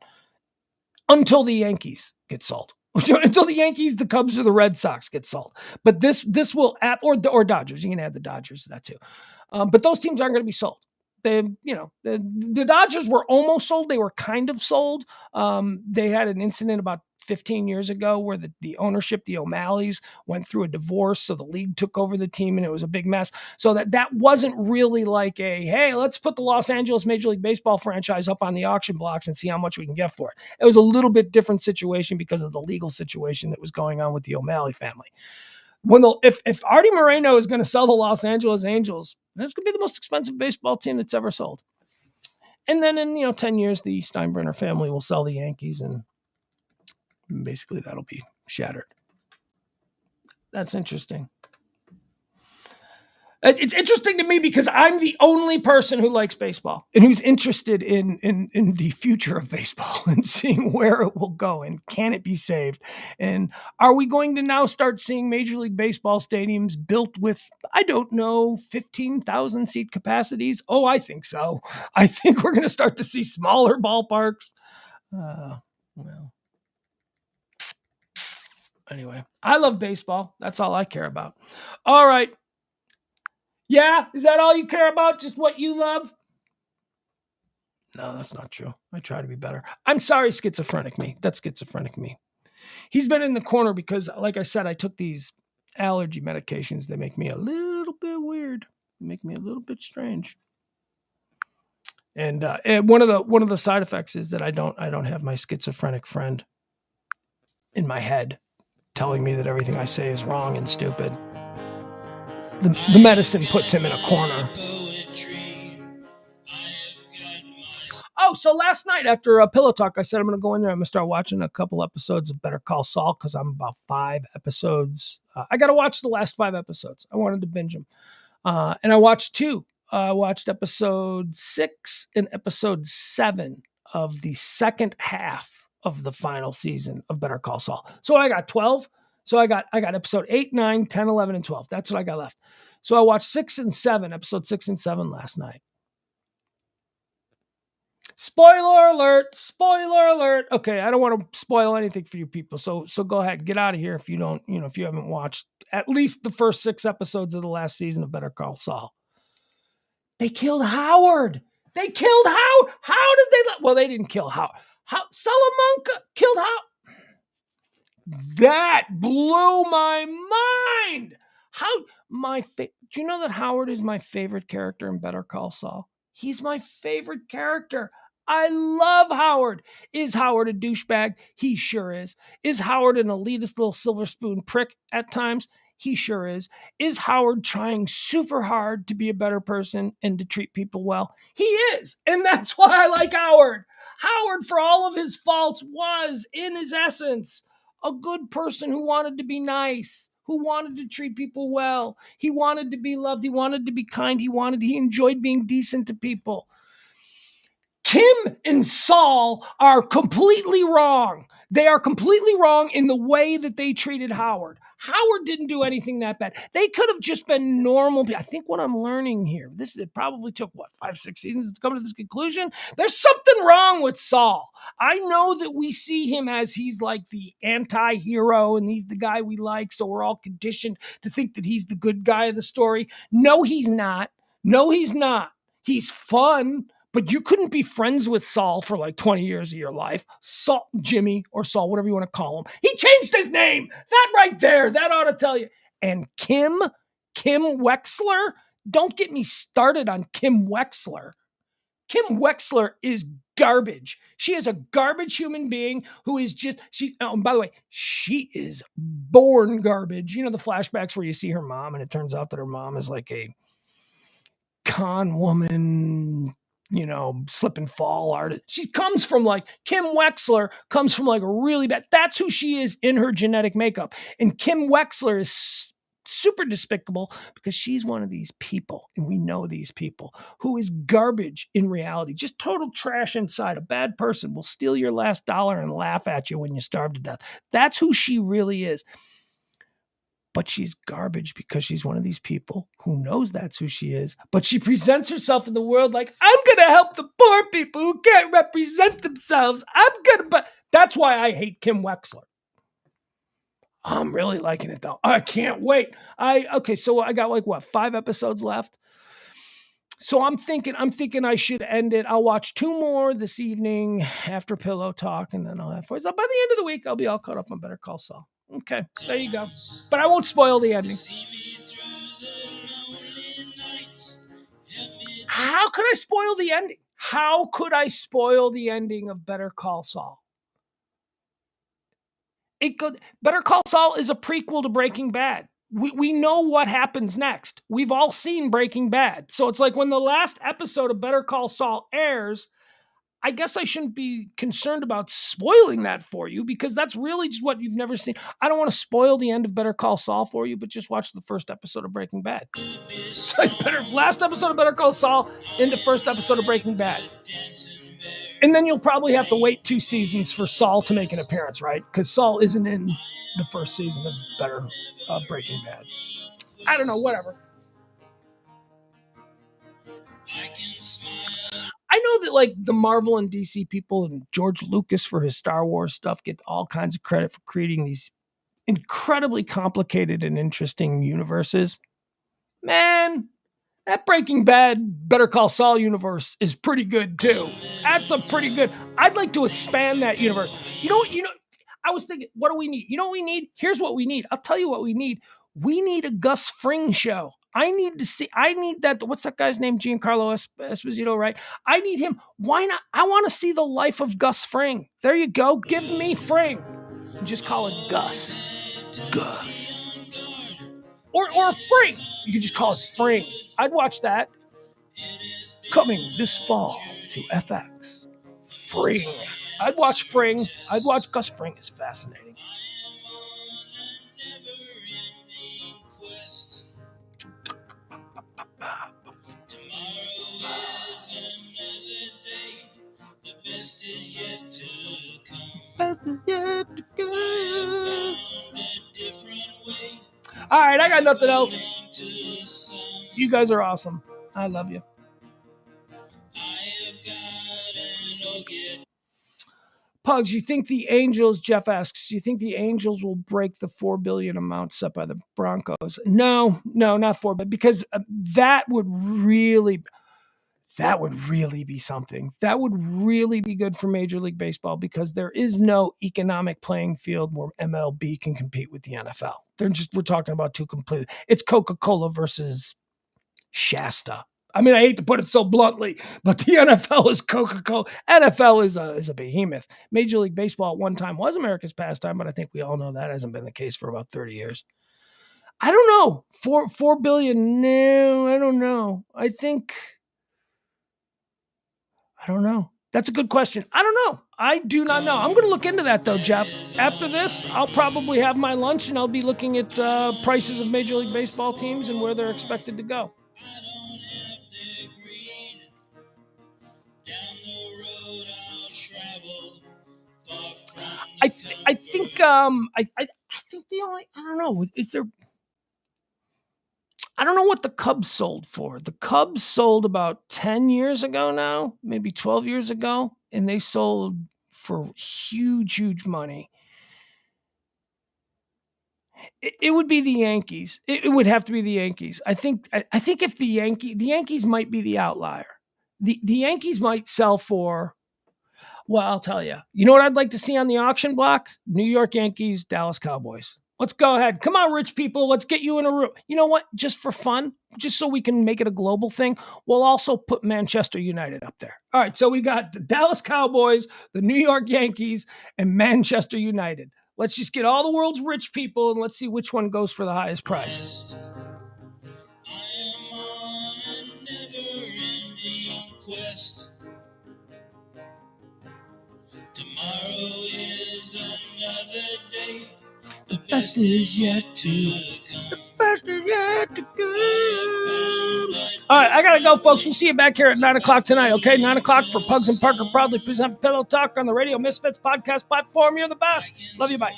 until the Yankees get sold. Until the Yankees, the Cubs, or the Red Sox get sold. But this will or Dodgers. You can add the Dodgers to that too. But those teams aren't going to be sold. The Dodgers were almost sold. They were kind of sold. They had an incident about 15 years ago where the ownership, the O'Malleys, went through a divorce. So the league took over the team and it was a big mess. So that wasn't really like hey, let's put the Los Angeles Major League Baseball franchise up on the auction blocks and see how much we can get for it. It was a little bit different situation because of the legal situation that was going on with the O'Malley family. If Artie Moreno is going to sell the Los Angeles Angels, that's going to be the most expensive baseball team that's ever sold. And then in 10 years, the Steinbrenner family will sell the Yankees, and basically that'll be shattered. That's interesting. It's interesting to me because I'm the only person who likes baseball and who's interested in the future of baseball and seeing where it will go and can it be saved. And are we going to now start seeing Major League Baseball stadiums built with, 15,000 seat capacities? Oh, I think so. I think we're going to start to see smaller ballparks. Well, anyway, I love baseball. That's all I care about. All right. Yeah, is that all you care about? Just what you love? No, that's not true. I try to be better. I'm sorry, schizophrenic me. That's schizophrenic me. He's been in the corner because, like I said, I took these allergy medications. They make me a little bit weird. They make me a little bit strange. And one of the side effects is that I don't have my schizophrenic friend in my head telling me that everything I say is wrong and stupid. The medicine puts him in a corner. Oh, so last night after a pillow talk, I said I'm going to go in there. I'm going to start watching a couple episodes of Better Call Saul because I'm about 5 episodes. I got to watch the last 5 episodes. I wanted to binge them. And I watched 2. I watched episode 6 and episode 7 of the second half of the final season of Better Call Saul. So I got 12. So I got episode 8, 9, 10, 11, and 12. That's what I got left. So I watched episode 6 and 7 last night. Spoiler alert, spoiler alert. Okay, I don't want to spoil anything for you people. So go ahead, get out of here if you don't, if you haven't watched at least the first 6 episodes of the last season of Better Call Saul. They killed Howard. They killed Howard. How did they well, they didn't kill Howard. Salamanca killed Howard. That blew my mind. Do you know that Howard is my favorite character in Better Call Saul? He's my favorite character. I love Howard. Is Howard a douchebag? He sure is. Is Howard an elitist little silver spoon prick at times? He sure is. Is Howard trying super hard to be a better person and to treat people well? He is. And that's why I like Howard. Howard, for all of his faults, was, in his essence, a good person who wanted to be nice, who wanted to treat people well. He wanted to be loved. He wanted to be kind. He enjoyed being decent to people. Kim and Saul are completely wrong. They are completely wrong in the way that they treated Howard. Howard didn't do anything that bad. They could have just been normal. I think what I'm learning here, it probably took, 5-6 seasons to come to this conclusion? There's something wrong with Saul. I know that we see him as he's like the anti-hero and he's the guy we like, so we're all conditioned to think that he's the good guy of the story. No, he's not. No, he's not. He's fun. But you couldn't be friends with Saul for like 20 years of your life. Jimmy or Saul, whatever you want to call him. He changed his name. That right there, that ought to tell you. And Kim Wexler, don't get me started on Kim Wexler. Kim Wexler is garbage. She is a garbage human being who is by the way, she is born garbage. You know the flashbacks where you see her mom and it turns out that her mom is like a con woman, slip and fall artist. Kim Wexler comes from like a really bad, that's who she is in her genetic makeup. And Kim Wexler is super despicable because she's one of these people, and we know these people, who is garbage in reality, just total trash inside. A bad person will steal your last dollar and laugh at you when you starve to death. That's who she really is. But she's garbage because she's one of these people who knows that's who she is. But she presents herself in the world like, I'm going to help the poor people who can't represent themselves. But that's why I hate Kim Wexler. I'm really liking it though. I can't wait. So I got 5 episodes left. So I'm thinking I should end it. I'll watch 2 more this evening after Pillow Talk, and then I'll have 4. So by the end of the week, I'll be all caught up on Better Call Saul. Okay, there you go. But I won't spoil the ending. How could I spoil the ending? How could I spoil the ending of Better Call Saul? Better Call Saul is a prequel to Breaking Bad. We know what happens next. We've all seen Breaking Bad. So it's like when the last episode of Better Call Saul airs, I guess I shouldn't be concerned about spoiling that for you because that's really just what you've never seen. I don't want to spoil the end of Better Call Saul for you, but just watch the first episode of Breaking Bad. Last episode of Better Call Saul into first episode of Breaking Bad. And then you'll probably have to wait 2 seasons for Saul to make an appearance, right? Because Saul isn't in the first season of Breaking Bad. I don't know, whatever. I know that like the Marvel and DC people and George Lucas for his Star Wars stuff get all kinds of credit for creating these incredibly complicated and interesting universes. Man, that Breaking Bad, Better Call Saul universe is pretty good too. That's a pretty good. I'd like to expand that universe. I was thinking, what do we need? You know what we need? Here's what we need. I'll tell you what we need. We need a Gus Fring show. I need that. What's that guy's name? Giancarlo Esposito, right? I need him. Why not? I want to see the life of Gus Fring. There you go. Give me Fring. Just call it Gus. Gus. Or Fring. You can just call it Fring. I'd watch that. Coming this fall to FX. Fring. I'd watch Fring. I'd watch Gus Fring. It's fascinating. All right, I got nothing else. You guys are awesome. I love you. Pugs, you think the Angels, Jeff asks, you think the Angels will break the $4 billion amount set by the Broncos? No, not $4 billion, because that would really be something. That would really be good for Major League Baseball, because there is no economic playing field where MLB can compete with the NFL. We're talking about two completely, it's Coca-Cola versus Shasta. I mean, I hate to put it so bluntly, but the NFL is Coca-Cola. NFL is a behemoth. Major League Baseball at one time was America's pastime, but I think we all know that hasn't been the case for about 30 years. I don't know. $4 billion. No, I don't know. I don't know. That's a good question. I don't know. I do not know. I'm going to look into that, though, Jeff. After this, I'll probably have my lunch and I'll be looking at prices of Major League Baseball teams and where they're expected to go. I think the only, I don't know, is there, I don't know what the Cubs sold for. The Cubs sold about 10 years ago now, maybe 12 years ago, and they sold for huge money. It would be the Yankees. It would have to be the Yankees. I think if the Yankees might be the outlier. The Yankees might sell for, well, I'll tell you. You know what I'd like to see on the auction block? New York Yankees, Dallas Cowboys. Let's go ahead. Come on, rich people. Let's get you in a room. You know what? Just for fun, just so we can make it a global thing, we'll also put Manchester United up there. All right, so we got the Dallas Cowboys, the New York Yankees, and Manchester United. Let's just get all the world's rich people, and let's see which one goes for the highest price. I am on a never-ending quest. Tomorrow is another day. The best is yet to come. The best is yet to come. All right, I gotta go, folks. We'll see you back here at 9 o'clock tonight, okay? 9 o'clock for Pugs and Parker proudly present Pillow Talk on the Radio Misfits podcast platform. You're the best. Love you, bye.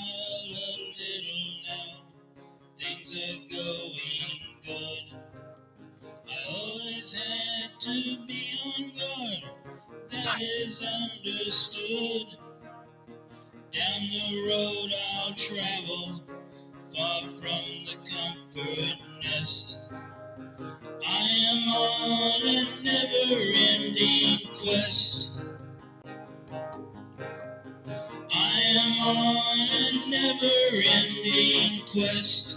Things are going good. I always had to be on guard. That is understood. Down the road I'll travel, far from the comfort nest. I am on a never-ending quest. I am on a never-ending quest.